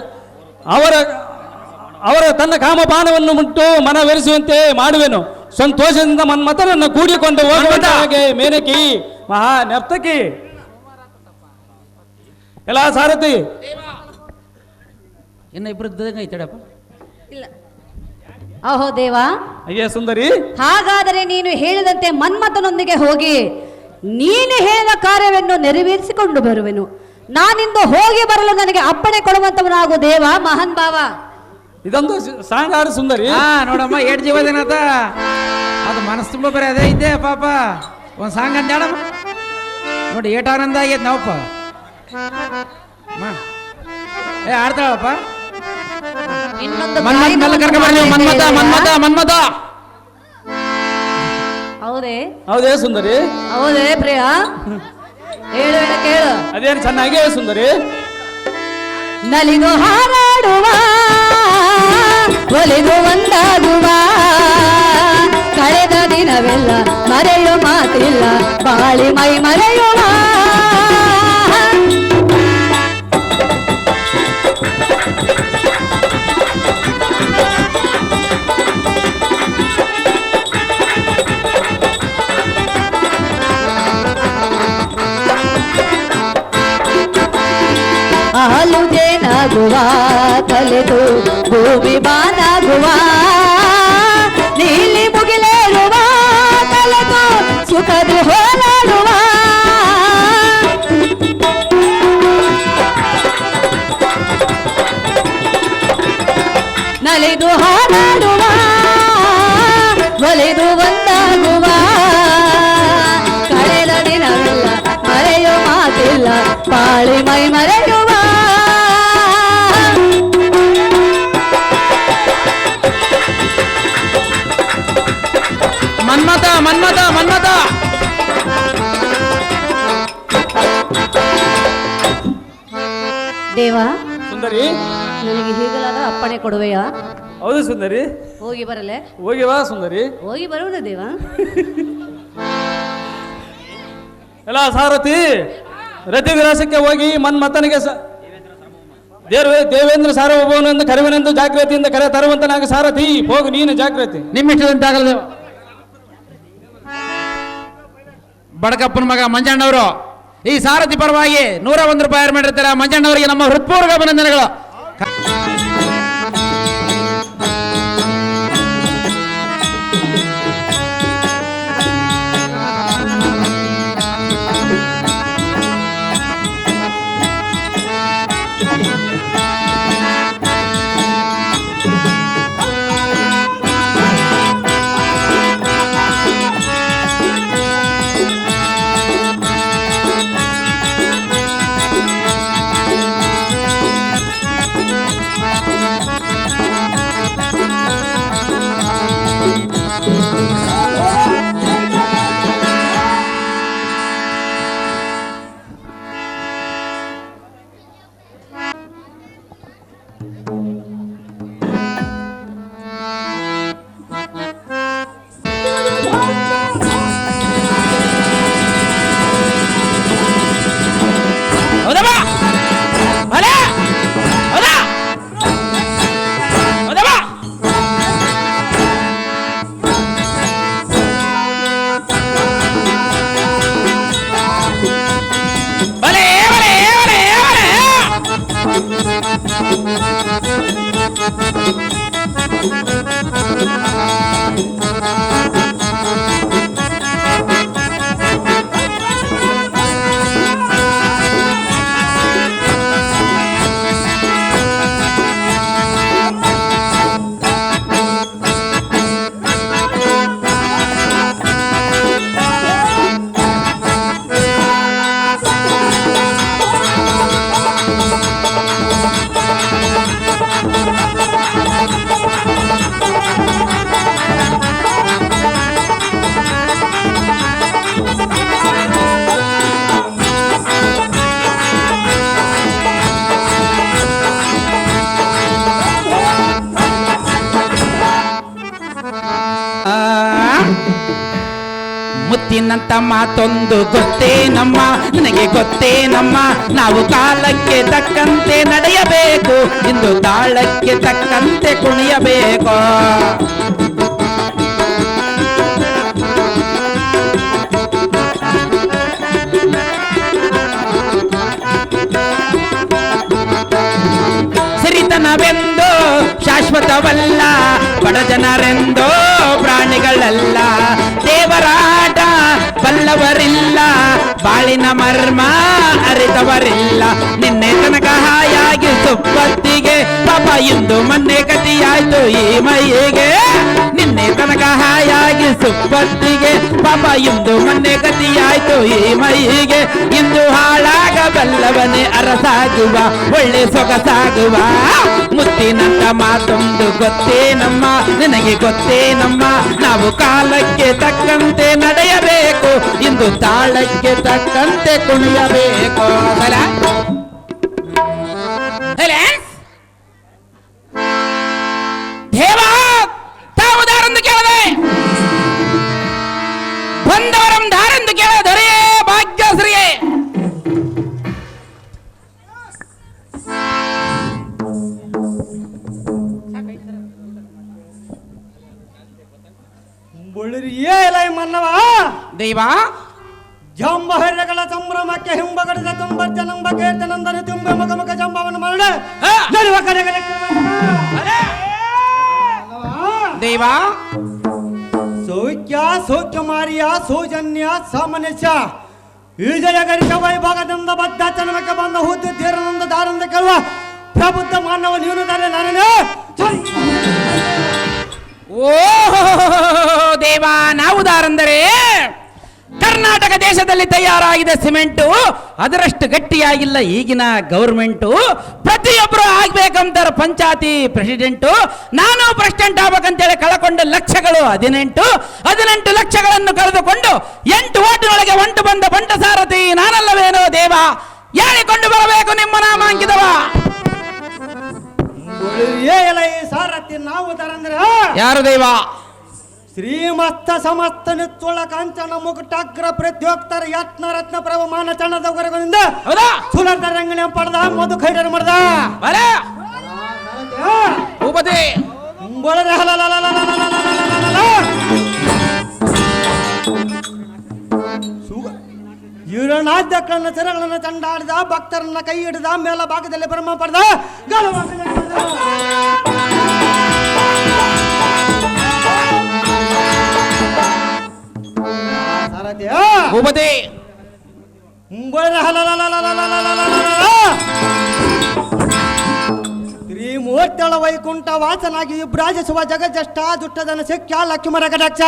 ಅವರ ತನ್ನ ಕಾಮಪಾನವನ್ನು ಮುಟ್ಟು ಮನವೆರಿಸುವಂತೆ ಮಾಡುವೆನು. ಸಂತೋಷದಿಂದ ಮನ್ಮಥನನ್ನು ಕೂಡಿಕೊಂಡು ಹೋಗುವಂತ ಹಾಗೆ ಮೇನಕಿ ಮಹಾ ನರ್ತಕಿ ಎಲ್ಲ ಸಾರಥಿ ಇನ್ನು ಇಬ್ರು ಐತಡಪ್ಪ. ಇಲ್ಲ ಓಹೋ ದೇವ, ಅಯ್ಯ ಸುಂದರಿ, ಹಾಗಾದರೆ ನೀನು ಹೇಳಿದಂತೆ ಮನ್ಮಥನೊಂದಿಗೆ ಹೋಗಿ ನೀನು ಹೇಳಿದ ಕಾರ್ಯವನ್ನು ನೆರವೇರಿಸಿಕೊಂಡು ಬರುವೆನು. ನಾನಿಂದು ಹೋಗಿ ಬರಲು ನನಗೆ ಅಪ್ಪಣೆ ಕೊಡುವಂತವನಾಗು ದೇವ ಮಹಾನ್ ಭಾವ. ಇದೊಂದು ಸಾಂಗ್ ಹಾಡು ಸುಂದರಿ. ನೋಡಮ್ಮ ಏಟ್ ಜೀವದೇನತ ಅದು ಮನಸ್ಸು ತುಂಬ ಬರೀ ಅದೇ ಇದ್ದೆ ಪಾಪ. ಒಂದು ಸಾಂಗ್ ಅಂತ ಹೇಳಮ್ಮ ನೋಡಿ ಏಟ್ ಆನಂದ ಆಗೈತೆ ನಾವಪ್ಪ. ಆಡ್ತಾಳಪ್ಪ. ಇನ್ನೊಂದು ಮನ್ಮಥ ಹೌದೇ ಹೌದೇ ಸುಂದರಿ? ಹೌದೇ ಪ್ರಿಯ, ಹೇಳು ಕೇಳು. ಅದೇನು ಚೆನ್ನಾಗಿ ಸುಂದರಿ. ನಲಿದು ಹಾರಾಡುವ ಒಲಿದು ಒಂದಾಗುವ ಕಳೆದ ದಿನವೆಲ್ಲ ಮರೆಯು ಮಾತಿಲ್ಲ ಬಾಳಿ ಮೈ ಮರೆಯುವ. ಹಾಲು ಜೇನಾಗುವ ಕಲೆದು ಭೂಮಿ ಬಾನಾಗುವ ನೀಲಿ ಮುಗಿಲೇರುವ ಕಲೆದು ಸುಖದಿ ಹೋಲಾಡುವ. ನಲಿದು ಹಾರಾಡುವ ಒಲಿದು ಒಂದಾಗುವ ಕಳೆದ ದಿನವೆಲ್ಲ ಮರೆಯೋ ಮಾತಿಲ್ಲ ಬಾಳಿ ಮೈ ಮರೆಯುವ. ಮನ್ಮಥ ದೇವ ಸುಂದರಿ, ನನಗೆ ಹೀಗಲಾದ ಅಪ್ಪಣೆ ಕೊಡುವೆಯಾ? ಹೌದು ಸುಂದರಿ. ಹೋಗಿ ಬರಲೆ? ಹೋಗಿ ಬಾ ಸುಂದರಿ. ಹೋಗಿ ಬರುವುದು ದೇವ. ಎಲ್ಲ ಸಾರಥಿ ರತಿ ವಿಲಾಸಕ್ಕೆ ಹೋಗಿ ಮನ್ಮಥನಿಗೆ ದೇವೇಂದ್ರ ಸಾರ್ವಭೌಮನೆಂದು ಕರೆವನೆಂದು ಜಾಗೃತಿಯಿಂದ ಕರೆ ತರುವಂತನಾಗ ಸಾರಥಿ ಹೋಗು ನೀನು ಜಾಗೃತಿ. ನಿಮ್ಮಿಷ್ಟದಂತೆ ಆಗಲ್ಲ. ಬಡಕಪ್ಪನ ಮಗ ಮಂಜಣ್ಣವರು ಈ ಸಾರಥಿ ಪರವಾಗಿ 101 ರೂಪಾಯಿ ಮಾಡಿರ್ತಾರೆ. ಮಂಜಣ್ಣವರಿಗೆ ನಮ್ಮ ಹೃತ್ಪೂರ್ವಕ ಅಭಿನಂದನೆಗಳು. ಮುತ್ತಿನಂತ ಮಾತೊಂದು ಗೊತ್ತೇನಮ್ಮ, ನಿನಗೆ ಗೊತ್ತೇನಮ್ಮ, ನಾವು ಕಾಲಕ್ಕೆ ತಕ್ಕಂತೆ ನಡೆಯಬೇಕು, ಇಂದು ತಾಳಕ್ಕೆ ತಕ್ಕಂತೆ ಕುಣಿಯಬೇಕು. ಸಿರಿತನವೆಂದು ಶಾಶ್ವತವಲ್ಲ, ಬಡ ಜನರೆಂದೋ ಪ್ರಾಣಿಗಳಲ್ಲ, ದೇವರಾಟ ಬಲ್ಲವರಿಲ್ಲ, ಬಾಳಿನ ಮರ್ಮ ಅರಿತವರಿಲ್ಲ. ನಿನ್ನೆ ತನಕ ಹಾಯಾಗಿ ಸುಪ್ಪತ್ತಿಗೆ ಪಾಪ ಇಂದು ಮೊನ್ನೆ ಕತಿಯಾಯ್ತು ಈ ಮೈಗೆ. ನಿನ್ನೆ ತನಕ ಹಾಯಾಗಿ ಸುಪ್ಪತ್ತಿಗೆ ಪಾಪ ಇಂದು ಮೊನ್ನೆ ಕತಿಯಾಯ್ತು ಈ ಮೈಗೆ. ಇಂದು ಹಾಳಾಗಬಲ್ಲವನೇ ಅರಸಾಗುವ, ಒಳ್ಳೆ ಸೊಗಸಾಗುವ. ಮುತ್ತಿನಂತ ಮಾತೊಂದು ಗೊತ್ತೇನಮ್ಮ, ನಿನಗೆ ಗೊತ್ತೇನಮ್ಮ, ನಾವು ಕಾಲಕ್ಕೆ ತಕ್ಕಂತೆ ನಡೆಯಬೇಕು, ಇಂದು ತಾಳಕ್ಕೆ ತಕ್ಕಂತೆ ಕುಣಿಯಬೇಕು. ದೇವ ತಾವು ದಾರೆಂದು ಕೇಳದೆ, ಬಂದವರಂ ದಾರೆಂದು ಕೇಳದರೆ ಭಾಗ್ಯಶ್ರೀಯೇ. ಬುಳಿರಿಯೇ ಲೈ ಮನ್ನವ ದೈವ ಜಂಬಹರಗಳ ಸಂಭ್ರಮಕ್ಕೆ ಹಿಂಬಗಡಿದ ತುಂಬರ್ಜ ನಂಬ ಕೀರ್ತನಂದನ ತುಂಬೆ ಮಗಮಗ ಜಂಬವನ್ನು ಮರಣ ನಡುವ ಕಡೆಗಳ ದೈವ ಸೌಖ್ಯ ಸೌಖ್ಯ ಮಾರಿಯ ಸೌಜನ್ಯ ಸಾಮಾನ್ಯ ವಿಜಯ ಗರಿತ ವೈಭಾಗದಿಂದ ಬದ್ಧ ಚನಮಕ್ಕೆ ಬಂದ ಹುದ್ದು ತೀರನಂದ ದಾರಂದ ಕೇಳುವ ಪ್ರಬುದ್ಧ ಮಾನವ ನೀನು ದಾರೆ ನಾನೇ. ಓ ದೇವ, ನಾವು ದಾರಂದರೆ ಕರ್ನಾಟಕ ದೇಶದಲ್ಲಿ ತಯಾರಾಗಿದೆ ಸಿಮೆಂಟು, ಅದರಷ್ಟು ಗಟ್ಟಿಯಾಗಿಲ್ಲ ಈಗಿನ ಗೌರ್ಮೆಂಟು. ಪ್ರತಿಯೊಬ್ಬರು ಆಗ್ಬೇಕಂತಾರೆ ಪಂಚಾಯತಿ ಪ್ರೆಸಿಡೆಂಟು. ನಾನು ಪ್ರೆಸಿಡೆಂಟ್ ಆಗ್ಬೇಕಂತೇಳಿ ಕಳಕೊಂಡ ಲಕ್ಷಗಳು 18 ಲಕ್ಷಗಳನ್ನು ಕಳೆದುಕೊಂಡು 8 ಓಟಿನೊಳಗೆ ಒಂಟು ಬಂದ ಬಂಟ ಸಾರಥಿ ನಾನಲ್ಲವೇನೋ ದೇವ. ಹೇಳಿಕೊಂಡು ಬರಬೇಕು ನಿಮ್ಮ ನಾಮಾಂಕಿತವ. ಸಾರಥಿ ನಾವು ದಾರಂದ್ರೆ ಯಾರು ದೇವ? ಶ್ರೀಮಸ್ತ ಸಮಸ್ತ ನಿಚ್ಚೋಳ ಕಾಂಚನ ಮುಕುಟಾಗ್ರ ಪ್ರತ್ಯೋಕ್ತರ ಯತ್ನ ರತ್ನ ಪ್ರಭ ಮಾನ ಚಣದ ಹೊರಗಿನಿಂದ ಹೌದಾ? ಸುಲರ್ದ ರಂಗನೆ ಪಡೆದ ಮಧು ಖೈಡರ್ ಮಾಡ್ದ ಭೂಪತಿ ಇವರನಾದ್ಯಗಳನ್ನು ಸೆರೆಗಳನ್ನು ತಂಡಾಡಿದ, ಭಕ್ತರನ್ನ ಕೈ ಹಿಡಿದ, ಮೇಲ ಭಾಗದಲ್ಲಿ ಬ್ರಹ್ಮ ಪಡೆದ ಭೂಪತಿ ತ್ರಿಮೂರ್ತಿಗಳ ವೈಕುಂಠ ವಾಸನಾಗಿ ಇಬ್ರಾಜಿಸುವ ಜಗಜ್ಜಷ್ಟ ದುಷ್ಟದನ ಸಿಕ್ಕ ಲಕ್ಷ್ಮರ ಕಟಾಕ್ಷ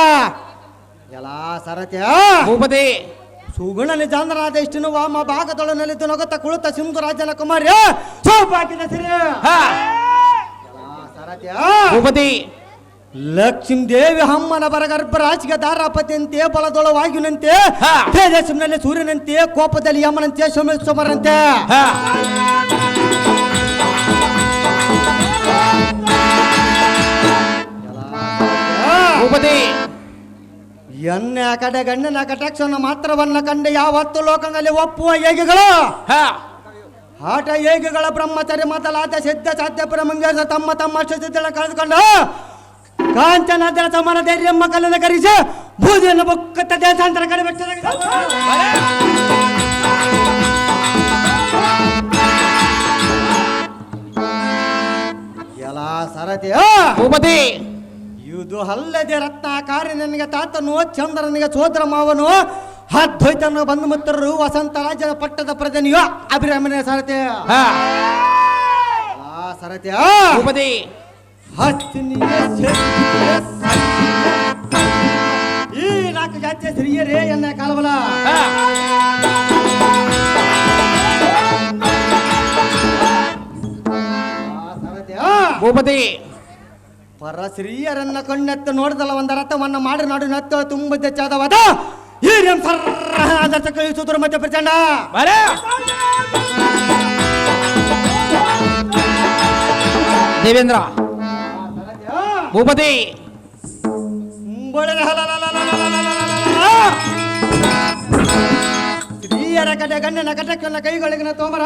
ಎಲ್ಲ ಸರತ್ಯ ಭೂಪತಿ ಸುಗುಣನಿ ಚಂದ್ರನಾಥ ಇಷ್ಟನು ವಾಮ ಭಾಗದೊಳನಲ್ಲಿದ್ದು ನಗುತ್ತ ಕುಳಿತ ಸಿಂಧು ರಾಜನ ಕುಮಾರಿ ಸೋಪಾಕಿದ ಸಿರಿ ಸರತ್ಯ ಭೂಪತಿ ಲಕ್ಷ್ಮೀ ದೇವಿ ಅಮ್ಮನ ಬರಗರ್ಭ ರಾಜಿಗೆ ದಾರಾಪತಿಯಂತೆ ಬಲದೊಳವಾಗಿನಂತೆ ತೇಜಸ್ವಿನಲ್ಲಿ ಸೂರ್ಯನಂತೆ ಕೋಪದಲ್ಲಿ ಯಮನಂತೆ ಸೋಮೇಶ್ವರಂತೆ ಭೂಪತಿ ಎನ್ನ ಕಡೆ ಗಂಡನ ಕಟಾಕ್ಷನ ಮಾತ್ರವನ್ನ ಕಂಡು ಯಾವತ್ತು ಲೋಕದಲ್ಲಿ ಒಪ್ಪುವ ಹೇಗಿಗಳು ಆಟ ಹೇಗಿಗಳ ಬ್ರಹ್ಮಚರ್ಯ ಮೊದಲಾದ ಸಿದ್ಧ ಸಾಧ್ಯ ಪರಮಂಗೇಶ ತಮ್ಮ ತಮ್ಮ ಸಿದ್ಧಗಳ ಕಳೆದುಕೊಂಡು ಕಾಂಚನಾದ್ಯ ಸಮಾನ ಧೈರ್ಯ ಮಕ್ಕಳನ್ನು ಕರೆಸಿ ಬೂದಿಯನ್ನು ಬುಕ್ಕತ್ತ ದೇಶಾಂತರ ಕಡೆ ಎಲ್ಲ ಸರತಿ ಭೂಪತಿ ಇದು ಅಲ್ಲದೆ ರತ್ನಾಕಾರಿ ನನಗೆ ತಾತನು ಚಂದ್ರನಿಗೆ ಸೋದರ ಮಾವನು ಅದ್ವೈತನು ಬಂಧು ಮಿತ್ರರು ವಸಂತ ರಾಜ್ಯದ ಪಟ್ಟದ ಪ್ರಜನಿಯೋ ಅಭಿರಾಮನ ಸರತಿ ಸರತಿ ಭೂಪತಿ ಈ 4 ಜಾತಿಯ ಸ್ತ್ರೀಯರೇ ಎನ್ನ ಕಾಲಬಲ ಭೂಪತಿ ಪರ ಸ್ತ್ರೀಯರನ್ನ ಕಣ್ಣೆತ್ತು ನೋಡಿದಲ್ಲ ಒಂದ ರಥವನ್ನ ಮಾಡಿ ನಾಡು ನತ್ತ ತುಂಬ ಚಾದವಾದ ಈ ಕಳಿಸುತ್ತಾರೆ ಮತ್ತೆ ಪ್ರಚಂಡ ದೇವೇಂದ್ರ ಭೂಪತಿ ಬಳೆ ಗಂಡರ ಕಡೆ ಗಂಡನ ಕಟಕ್ಕೆಲ್ಲ ಕೈಗಳಿಗಿನ ತೋಮರ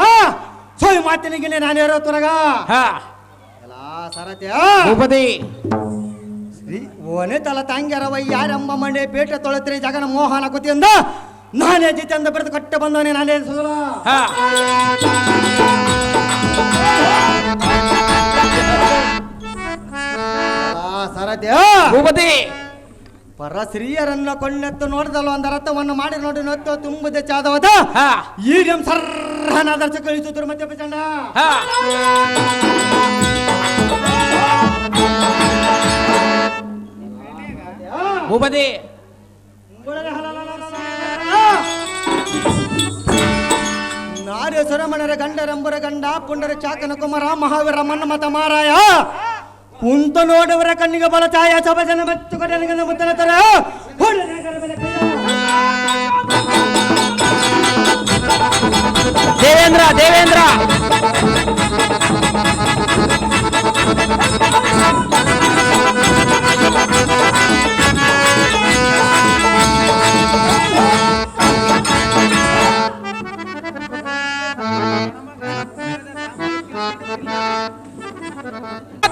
ಸೋಯ್ ಮಾತಿನಿಗೆ ನಾನು ಇರೋ ತುರಗ ಹಾ ಎಲ್ಲ ಸರತೆ ಭೂಪತಿ ಓನೆ ತಲ ತಂಗ್ಯಾರವ ಯಾರಮ್ಮ ಮಂಡೆ ಪೇಟ ತೊಳೆತ್ರಿ ಜಗನ ಮೋಹನ ಕುತಿಯಿಂದ ನಾನೇ ಜಿತೆಂದ ಬರೆದು ಕಟ್ಟ ಬಂದವನೇ ನಾನೇ ಸುಧಲ ಹಾ ಸರತೆ ಭೂಪತಿ ಪರ ಸ್ತ್ರೀಯರನ್ನ ಕೊಂಡೆತ್ತು ನೋಡಿದಲ್ಲ ಒಂದು ರಥವನ್ನು ಮಾಡಿ ನೋಡಿ ನೋಡ್ತು ತುಂಬದೆ ಚಾದವದ ಹಾ ಈಗ ಸರ್ಹನಾದರ್ಶ ಕಳಿಸುತ್ತಾರೆ ಮತ್ತೆ ಪ್ರಚಂಡ ಹಾ ಭೂಪತಿ ನಾರ್ಯ ಸುರಮಣರ ಗಂಡರಂಬರ ಗಂಡ ಪುಂಡರ ಚಾಕನ ಕುಮಾರ ಮಹಾವೀರ ಮನ್ಮತ ಮಾರಾಯ ಕುಂತ ನೋಡುವರ ಕಣ್ಣಿಗೆ ಬಲ ಛಾಯ ಸಭ ಜನ ಬತ್ತು ಕಡಲಿಗೆ ಮುತ್ತನ ತರ ದೇವೇಂದ್ರ ದೇವೇಂದ್ರ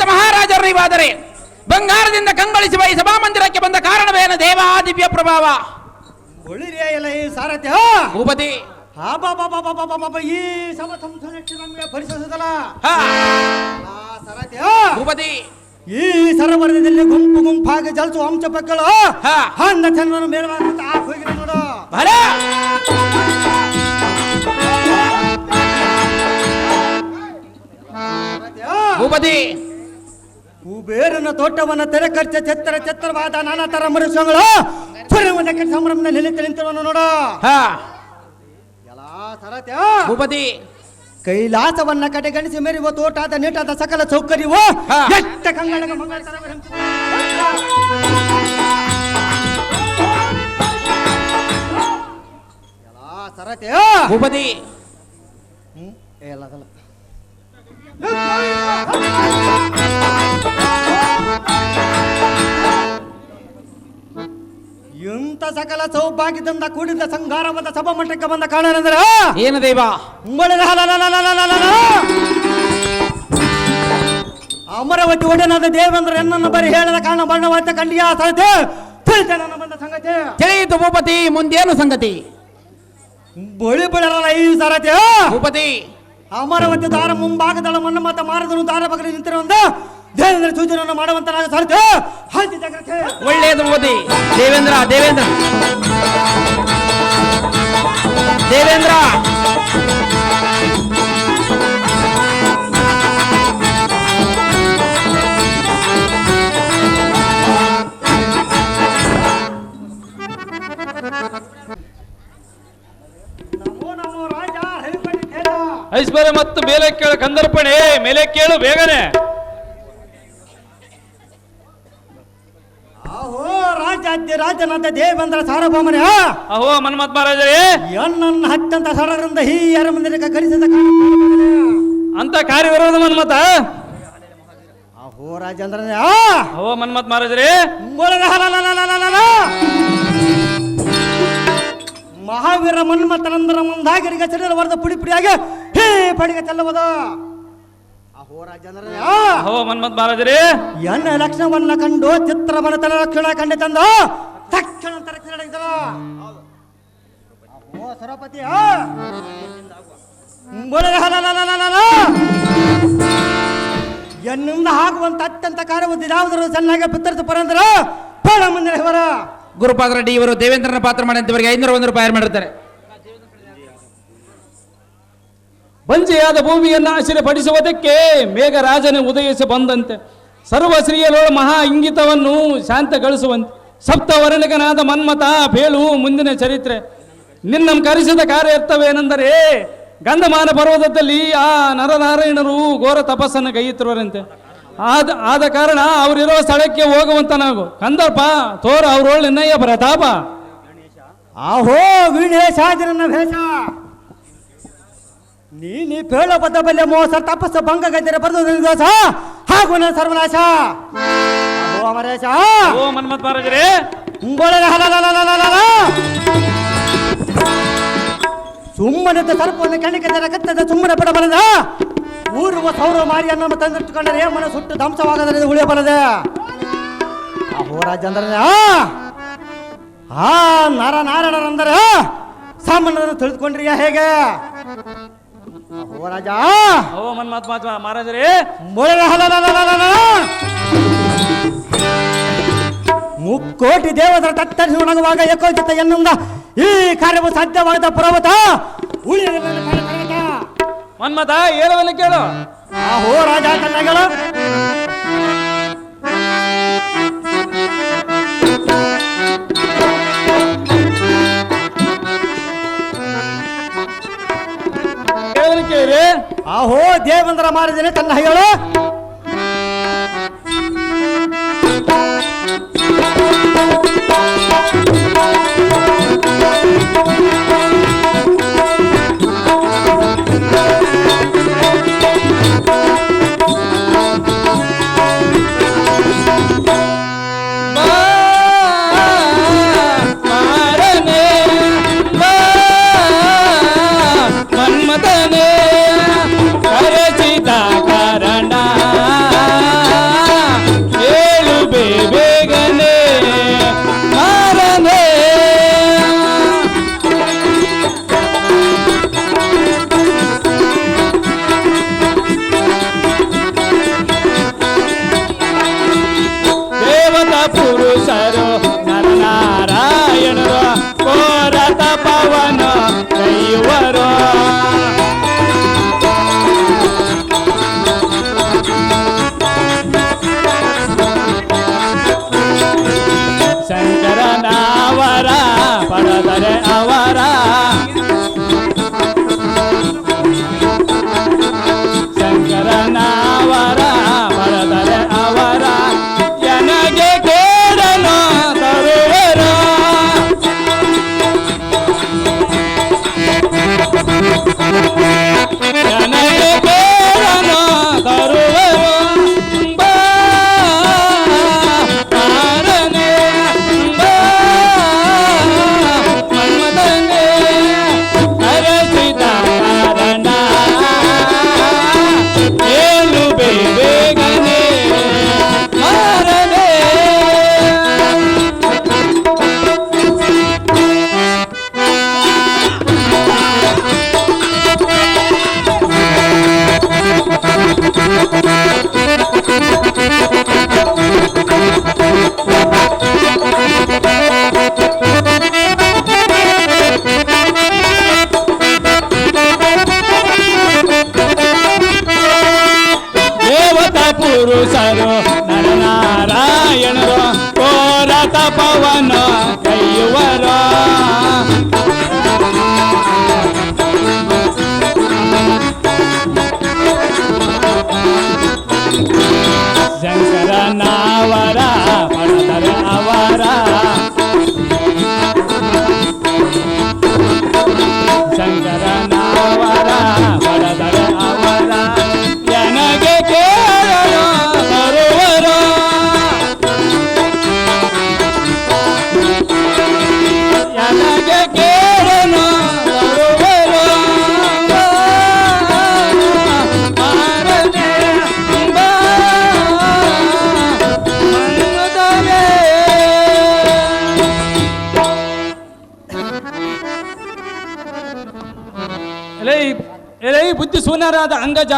ಮಹಾರಾಜರು ನೀವಾದರೆ ಬಂಗಾರದಿಂದ ಕಂಗೊಳಿಸುವ ಈ ಸಭಾಮಂದಿರಕ್ಕೆ ಬಂದ ಕಾರಣವೇನು ದೇವಾ ದಿವ್ಯ ಪ್ರಭಾವ ಒಳ್ಳಿರಿಯ ಎಲ್ಲ ಈ ಸಾರಥ್ಯ ಭೂಪತಿ ಹಾ ಬಾಬಾ ಬಾಬಾ ಬಾಬಾ ಬಾಬಾ ಈ ಸಮ ಸಂಸದಕ್ಕೆ ನಮಗೆ ಪರಿಶೋಧಿಸಲ್ಲ ಹಾ ಸಾರಥ್ಯ ಭೂಪತಿ ಈ ಸರೋವರದಲ್ಲಿ ಗುಂಪು ಗುಂಪಾಗಿ ಜಲ್ಸು ಅಂಶ ಪಕ್ಕಳು ಹಾ ಹಂದ ಚಂದ್ರನ ಮೇಲೆ ಹೋಗಿರ ನೋಡು ಭಲ ಭೂಪತಿ ಕುಬೇರನ ತೋಟವನ್ನ ತೆರೆ ಖರ್ಚ ಛತ್ರವಾದ ನಾನಾ ತರ ಮನುಷ್ಯಗಳು ಸುರಮದಕ್ಕೆ ಸಂಭ್ರಮದಲ್ಲಿ ನಿಂತಿರುವನು ನೋಡು ಹಾ ಎಲ್ಲ ಸರತ್ಯ ಭೂಪತಿ ಕೈಲಾಸವನ್ನ ಕಡೆಗಣಿಸಿ ಮೆರೆಯುವ ತೋಟಾದ ನೀಟಾದ ಸಕಲ ಸೌಕರ್ಯವು ಹಾ. ಎಷ್ಟ ಕಂಗಳ ಮಂಗಳ ತರ ಎಲ್ಲ ಸರತ್ಯ ಭೂಪತಿ ಎಲ್ಲ ಅದಲ್ಲ. ಇಂಥ ಸಕಲ ಸೌಭಾಗ್ಯದಿಂದ ಕೂಡಿದ ಸಂಘಾರವಾದ ಸಭಾಮಂಟಕ್ಕೆ ಬಂದ ಕಾರಣನೆಂದರೆ ಏನು ದೈವ ಅಮರಾವತಿ ಒಡೆಯನಾದ ದೇವೇಂದ್ರ ಎನ್ನನ್ನು ಬರೀ ಹೇಳದ ಕಾರಣ ಬಣ್ಣವಾದ ಕಂಡಿಯ ಸಾಧ್ಯ ತಿಳಿತೆ ನನ್ನ ಬಂದ ಸಂಗತಿ ತಿಳಿಯಿತು ಭೂಪತಿ ಮುಂದೇನು ಸಂಗತಿ ಬಳಿ ಬಿಡರಲ್ಲ ಈ ಸಾರಥ್ಯ ಭೂಪತಿ ಅಮರಾವತಿ ದಾರ ಮುಂಭಾಗದಳ ಮನ್ನ ಮತ ಮಾರದನು ದಾರ ಬಗಲಿ ನಿಂತಿರುವಂತ ದೇವೇಂದ್ರ ಸೂಚನೆಯನ್ನು ಮಾಡುವಂತನಾದ ಸಾರಥ್ಯ ಹಾಕಿ ಜಾಗ್ರತೆ ಒಳ್ಳೆಯದು ಭೂಪತಿ ದೇವೇಂದ್ರ ದೇವೇಂದ್ರ ದೇವೇಂದ್ರ ನಮೋ ನಮೋ ರಾಜ ಹರಿಪಂಡಿತೇನ ಐಶ್ವರ್ಯ ಮತ್ತು ಮೇಲೆ ಕೇಳು ಕಂದರ್ಪಣೆ ಮೇಲೆ ಕೇಳು ಬೇಗನೆ ಅಹೋ ರಾಜಾದ್ಯ ರಾಜನಾದ ದೇವೇಂದ್ರ ಸಾರ್ವಭೌಮನೇ ಅಹೋ ಮನ್ಮತ್ ಮಹಾರಾಜರೇ ಎನ್ನನ್ನು ಹತ್ತಂತ ಸಡರಿಂದ ಈ ಅರಮಂದಿರಕ್ಕೆ ಕಲಿಸಿದ ಅಂತ ಕಾರ್ಯವಿರೋಧ ಮನ್ಮತ ಅಹೋ ರಾಜೇಂದ್ರನೇ ಅಹೋ ಮನ್ಮತ್ ಮಹಾರಾಜರೇ ಮಹಾವೀರ ಮನ್ಮಥನಂದರ ಮುಂದಾಗಿರಿಗೆ ಚಳಿರ ವರದ ಪುಡಿ ಪುಡಿಯಾಗಿ ಹೇ ಪಡಿಗೆ ಚೆಲ್ಲುವುದು ಅಹೋ ರಾಜೇಂದ್ರನೇ ಅಹೋ ಮನ್ಮತ್ ಮಹಾರಾಜರೇ ಎನ್ನ ಲಕ್ಷಣವನ್ನ ಕಂಡು ಚಿತ್ರವನ ತನ್ನ ಲಕ್ಷಣ ಕಂಡು ತಂದು ತಕ್ಷಣ ತರಕಿದ ಅಹೋ ಸರಪತಿ ಎನ್ನಿಂದ ಆಗುವಂತ ಅತ್ಯಂತ ಕಾರ್ಯಬುದ್ಧಿ ಯಾವುದರು ಚೆನ್ನಾಗಿ ಪಿತ್ತರಿಸಿ ಪರಂದ್ರ ಬೇಡ ಮುಂದಿನ ಇವರ ಗುರುಪಾದ ರೆಡ್ಡಿ ಇವರು ದೇವೇಂದ್ರನ ಪಾತ್ರ ಮಾಡಿದವರಿಗೆ 501 ರೂಪಾಯಿ ಮಾಡಿರ್ತಾರೆ ಬಂಜೆಯಾದ ಭೂಮಿಯನ್ನು ಆಶ್ಚರ್ಯಪಡಿಸುವುದಕ್ಕೆ ಮೇಘರಾಜನೇ ಉದಯಿಸಿ ಬಂದಂತೆ ಸರ್ವಶ್ರೀಯಲೋಳ ಮಹಾ ಇಂಗಿತವನ್ನು ಶಾಂತಗೊಳಿಸುವಂತೆ ಸಪ್ತವರ್ಣಿಕನಾದ ಮನ್ಮಥ ಬೇಳು ಮುಂದಿನ ಚರಿತ್ರೆ ನಿನ್ನ ಕರೆಸಿದ ಕಾರ್ಯರ್ಥವೇನೆಂದರೆ ಗಂಧಮಾನ ಪರ್ವತದಲ್ಲಿ ಆ ನರನಾರಾಯಣರು ಘೋರ ತಪಸ್ಸನ್ನು ಕೈಯಿತ್ತಿರುವರಂತೆ ಆದ ಕಾರಣ ಅವರಿರೋ ಸ್ಥಳಕ್ಕೆ ಹೋಗುವಂತ ನಾವು ಕಂದರ್ಪ ತೋರ ಅವರೊಳ್ಳೆ ನಿನ್ನಯ್ಯ ಪ್ರತಾಪ ಆಹೋ ವೀಣೇಶಾಜನ ಭೇಷ ನೀ ಪೇಳ ಬದ್ದ ಬಲ್ಲೆ ಮೋಸ ತಪಸ್ಸ ಭಂಗ ಗದ್ದಿರ ಬರೆದು ದೋಷ ಹಾಗೂ ನನ್ನ ಸರ್ವನಾಶ ಅಹೋ ಅಮರೇಶ ಓ ಮನ್ಮತ್ ಮಹಾರಾಜರೇ ಸುಮ್ಮನಿದ್ದ ಸರ್ಪವನ್ನು ಕಣ್ಣಿಗೆ ಕತ್ತದ ಸುಮ್ಮನೆ ಬಿಡಬಲ್ಲದ ಊರುವ ಸೌರ ಮಾರಿ ನಮ್ಮ ತಂದಿಟ್ಟುಕೊಂಡರೆ ಮನ ಸುಟ್ಟು ಧ್ವಂಸವಾಗದರೆ ಉಳಿಯಬಲ್ಲದೆ ಅಹೋ ರಾಜ ಅಂದ್ರೆ ನಾರಾಯಣರಂದರೆ ಸಾಮಾನ್ಯರನ್ನು ತಿಳಿದುಕೊಂಡ್ರಿಯ ಹೇಗೆ ಅಹೋ ರಾಜ ಓ ಮನ್ಮಾತ್ಮ ಮಹಾರಾಜರೇ ಮುಕ್ಕೋಟಿ ದೇವತರ ತತ್ತರಿಸಿ ಒಣಗುವಾಗ ಏಕೋಚಿತ ಎನ್ನುವುದ ಈ ಕಾರ್ಯವು ಸಾಧ್ಯವಾದ ಪರ್ವತ ಮನ್ಮಥ ಹೇಳುವಲ್ಲಿ ಕೇಳು. ಆಹೋ ರಾಜ ಕನ್ನಗಳು ಕೇಳಿ. ಆಹೋ ದೇವಂದ್ರ ಮಾರಿದೇನೆ ತನ್ನ ಹೇಳು. ಪುರುಷರು ನರನಾರಾಯಣರು ಕೋರ ತಪವನ ಕೈಯುವರು ಶಂಕರನಾವರ ಪಡೆದರೆ ಅವರ ಶಂಕರನಾವರ ಪಡೆದರೆ ಅವರ ನನಗೆ ಕೇಳನು ತರುವರು ನನಗೆ ಕೇಳನು ತರುವರು ಬಾರನೆ ಮನ್ಮಥನೇ ಅರಸಿದ ಕಾರಣ ಏಳು ಬೇಗನೆ ಮಾರನೆ. ದೇವತಾ ಪುರುಷರು ನರನಾರಾಯಣರು ಕೋರ ತಪವನ ಕೈಯುವರು ಶಂಕರನಾವರ ಪಡೆದರೆ ಅವರ ಶಂಕರನಾವರ ಪಡೆದರೆ ಅವರ ನನಗೆ ಕೇಳಲು ತರುವರು ನನಗೆ ಕೇಳಲು ತರುವರು ಮಾರನೆ ಮನ್ಮಥನೇ. ಎಲೈ ಬುದ್ಧಿ ಶೂನ್ಯರಾದ ಅಂಗಜ,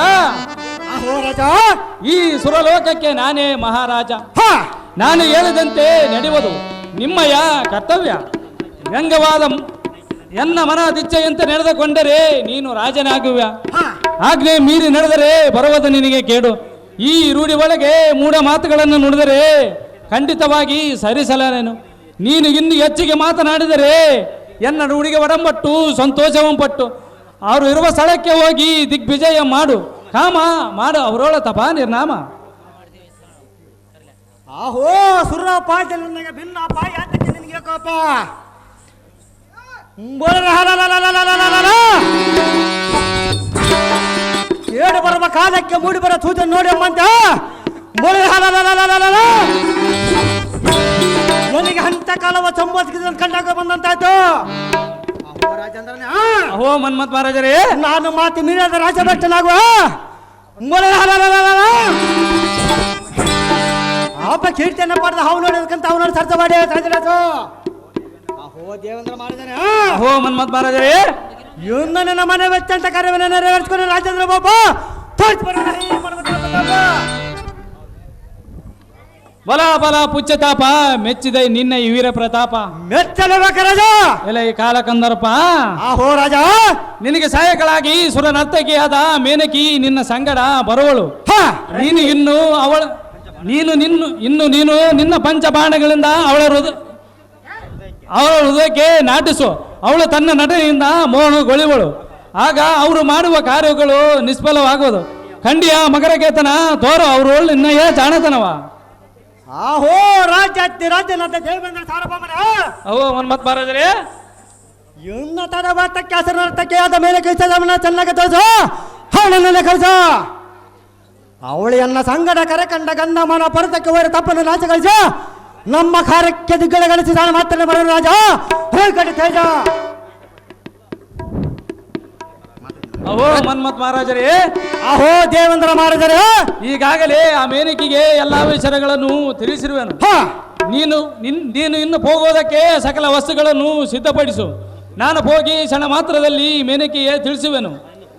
ಆಹೋ ರಾಜ ಈ ಸುರಲೋಕಕ್ಕೆ ನಾನೇ ಮಹಾರಾಜ. ನಾನು ಹೇಳಿದಂತೆ ನಡೆಯುವುದು ನಿಮ್ಮಯ ಕರ್ತವ್ಯ. ವ್ಯಂಗ್ಯವಾದ ಎನ್ನ ಮನದಿಚ್ಛೆಯಂತೆ ನಡೆದುಕೊಂಡರೆ ನೀನು ರಾಜನಾಗುವ. ಆಜ್ಞೆ ಮೀರಿ ನಡೆದರೆ ಬರುವುದು ನಿನಗೆ ಕೇಡು. ಈ ರೂಢಿ ಒಳಗೆ ಮೂಢ ಮಾತುಗಳನ್ನು ನುಡಿದರೆ ಖಂಡಿತವಾಗಿ ಸರಿಸಲೇನು. ನೀನು ಇನ್ನು ಹೆಚ್ಚಿಗೆ ಮಾತನಾಡಿದರೆ ಎನ್ನ ರೂಢಿಗೆ ಒಡಂಬಟ್ಟು ಸಂತೋಷವಂಪಟ್ಟು ಅವರು ಇರುವ ಸ್ಥಳಕ್ಕೆ ಹೋಗಿ ದಿಗ್ವಿಜಯ ಮಾಡು. ಕಾಮ ಮಾಡು ಅವರೊಳ ತಪ ನಿರ್ನಾಮ. ಆಹೋ ಸುರಪ್ಪ ನನಗೆ ಭಿನ್ನಪ್ಪ ಯಾತಕ್ಕೆ ನಿನಗೆ ಕೋಪ? ಏಡು ಬರುವ ಕಾಲಕ್ಕೆ ಮೂಡಿ ಬರೋ ಸೂಚನೆ ನೋಡಿ ಅಮ್ಮಂತ ನನಗೆ ಹಂತ ಕಾಲವ ಸಂಬೋಧಿಸಿದ ಕಂಡಾಗ ಬಂದಂತಾಯ್ತು. ರಾಜೇಂದ್ರನೇ ಅಹೋ ಮನ್ಮತ್ ಮಹಾರಾಜರೇ ನಾನು ಮಾತಿ ಮೀರಿದ ರಾಜಭಟ್ಟನಾಗುವ ಹಬ್ಬ ಕೀರ್ತಿಯನ್ನ ಪಡೆದ ಹಾವು ನೋಡೋದಕ್ಕಂತ ಅವ್ನು ನೋಡಿ ಸರ್ಚ ಮಾಡಿ ರಾಜರಾಜು ಅಹೋ ದೇವೇಂದ್ರ ಮಾಡಿದಾನೆ ಅಹೋ ಮನ್ಮತ್ ಮಹಾರಾಜರೇ ಇವನ್ನ ನನ್ನ ಮನೆ ವೆಚ್ಚ ಅಂತ ಕಾರ್ಯವನ್ನು ನೆರವೇರಿಸಿಕೊಂಡು ರಾಜೇಂದ್ರ ಬಾಬು ಬಲ ಬಲ ಪುಚ್ಚತಾಪ ಮೆಚ್ಚಿದೆ ನಿನ್ನ ಈ ವೀರ ಪ್ರತಾಪ ಮೆಚ್ಚಲೇಬೇಕ ರಾಜ ಎಲ್ಲ ಈ ಕಾಲ ಕಂದರಪ್ಪ ಆಹೋ ರಾಜ ನಿನಗೆ ಸಹಾಯಕಳಾಗಿ ಸುರ ನರ್ತಕಿಯಾದ ಮೇನಕಿ ನಿನ್ನ ಸಂಗಡ ಬರುವಳು ನೀನು ಇನ್ನು ಅವಳ ನೀನು ನಿನ್ನ ಪಂಚಬಾಣಗಳಿಂದ ಅವಳ ಹೃದಯಕ್ಕೆ ನಾಟಿಸು ಅವಳು ತನ್ನ ನಟನೆಯಿಂದ ಮೋಹಗೊಳಿವಳು ಆಗ ಅವರು ಮಾಡುವ ಕಾರ್ಯಗಳು ನಿಷ್ಫಲವಾಗುವುದು ಖಂಡಿಯ ಮಕರಕೇತನ ತೋರು ಅವರು ನಿನ್ನಯ ಜಾಣತನವ ಆಹೋ ರಾಜ್ಯ ರಾಜ್ಯನಾಥ ದೇವೇಂದ್ರ ಸಾರ್ವಭೌಮನ ಅವೋ ಮನ್ಮತ್ ಮಹಾರಾಜರೇ ಉನ್ನತದ ವಾತಕ್ಕೆ ಹಸರರ್ಥಕ್ಕೆ ಆದ ಮೇಲೆ ಕೈಸಮನ ಚೆನ್ನಾಗಿ ತೋರಿಸು ಹಣನನ್ನೇ ಕಳಿಸು ಅವಳಿಯನ್ನ ಸಂಗಡ ಕರೆ ಕಂಡ ಗಂಧ ಮನ ಪರತಕ್ಕೆ ಹೋರ ತಪ್ಪನ್ನು ನಾಚ ಕಳಿಸು ನಮ್ಮ ಕಾರ್ಯಕ್ಕೆ ದಿಗ್ಗಡೆ ಗಳಿಸಿ ನಾನು ಮಾತ್ರ ಬರೋಣ ರಾಜ ಹೋಗಿ ತೇಜ ಅವೋ ಮನ್ಮತ್ ಮಹಾರಾಜರೇ ಆಹೋ ದೇವೇಂದ್ರ ಮಹಾರಾಜರೇ ಈಗಾಗಲೇ ಆ ಮೇನಕಿಗೆ ಎಲ್ಲಾ ವಿಚಾರಗಳನ್ನು ತಿಳಿಸಿರುವೆನು ನೀನು ಇನ್ನು ಹೋಗೋದಕ್ಕೆ ಸಕಲ ವಸ್ತುಗಳನ್ನು ಸಿದ್ಧಪಡಿಸು ನಾನು ಹೋಗಿ ಕ್ಷಣ ಮಾತ್ರದಲ್ಲಿ ಮೇನಕಿಗೆ ತಿಳಿಸುವೆನು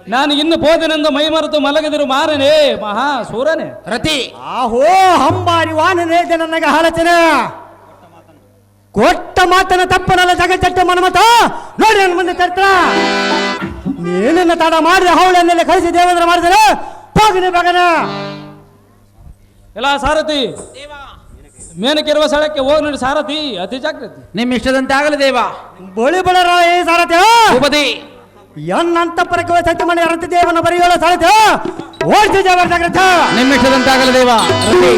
ನಾನು ಇನ್ನು ಹೋದನೆಂದು ಮೈಮರೆತು ಮಲಗದಿರು ಮಾರನೇ ಮಹಾ ಸೂರನೇ ರತಿ ಆಹೋ ಹಂಬಾರಿ ವಾಹನೇ ನನಗೆ ಹಾಲಚನೆ ಕೊಟ್ಟ ಮಾತನ ತಪ್ಪನಲ್ಲ ಜಗಚ್ಚಟ್ಟ ಮನಮತ ನೋಡಿ ನನ್ನ ಮುಂದೆ ತರ್ತ ನೀನನ್ನ ತಡ ಮಾಡಿ ಹವಳನ್ನೆಲ್ಲ ಕಳಿಸಿ ದೇವೇಂದ್ರ ಮಾಡಿದರೆ ಹೋಗನೆ ಬೇಗನ ಎಲ್ಲ ಸಾರಥಿ ಮೇನಕ್ಕಿರುವ ಸ್ಥಳಕ್ಕೆ ಹೋಗಿ ನೋಡಿ ಸಾರಥಿ ಅತಿ ಜಾಗೃತಿ ನಿಮ್ಮ ಇಷ್ಟದಂತೆ ಆಗಲಿ ದೇವ ಬೋಳಿ ಬಳ ಸಾರಥಿ ಉಪದಿ ಎನ್ನಂತಪರಕ್ಕೆ ಸಂಚ ಮಾಡಿ ಅರತಿ ದೇವನ ಬರೆಯೋಳ ಸಾರಥಿ ಓಡ್ತಿ ದೇವರ ಜಾಗ್ರತ ನಿಮ್ಮ ಇಷ್ಟದಂತೆ ಆಗಲಿ ದೇವ ರತಿ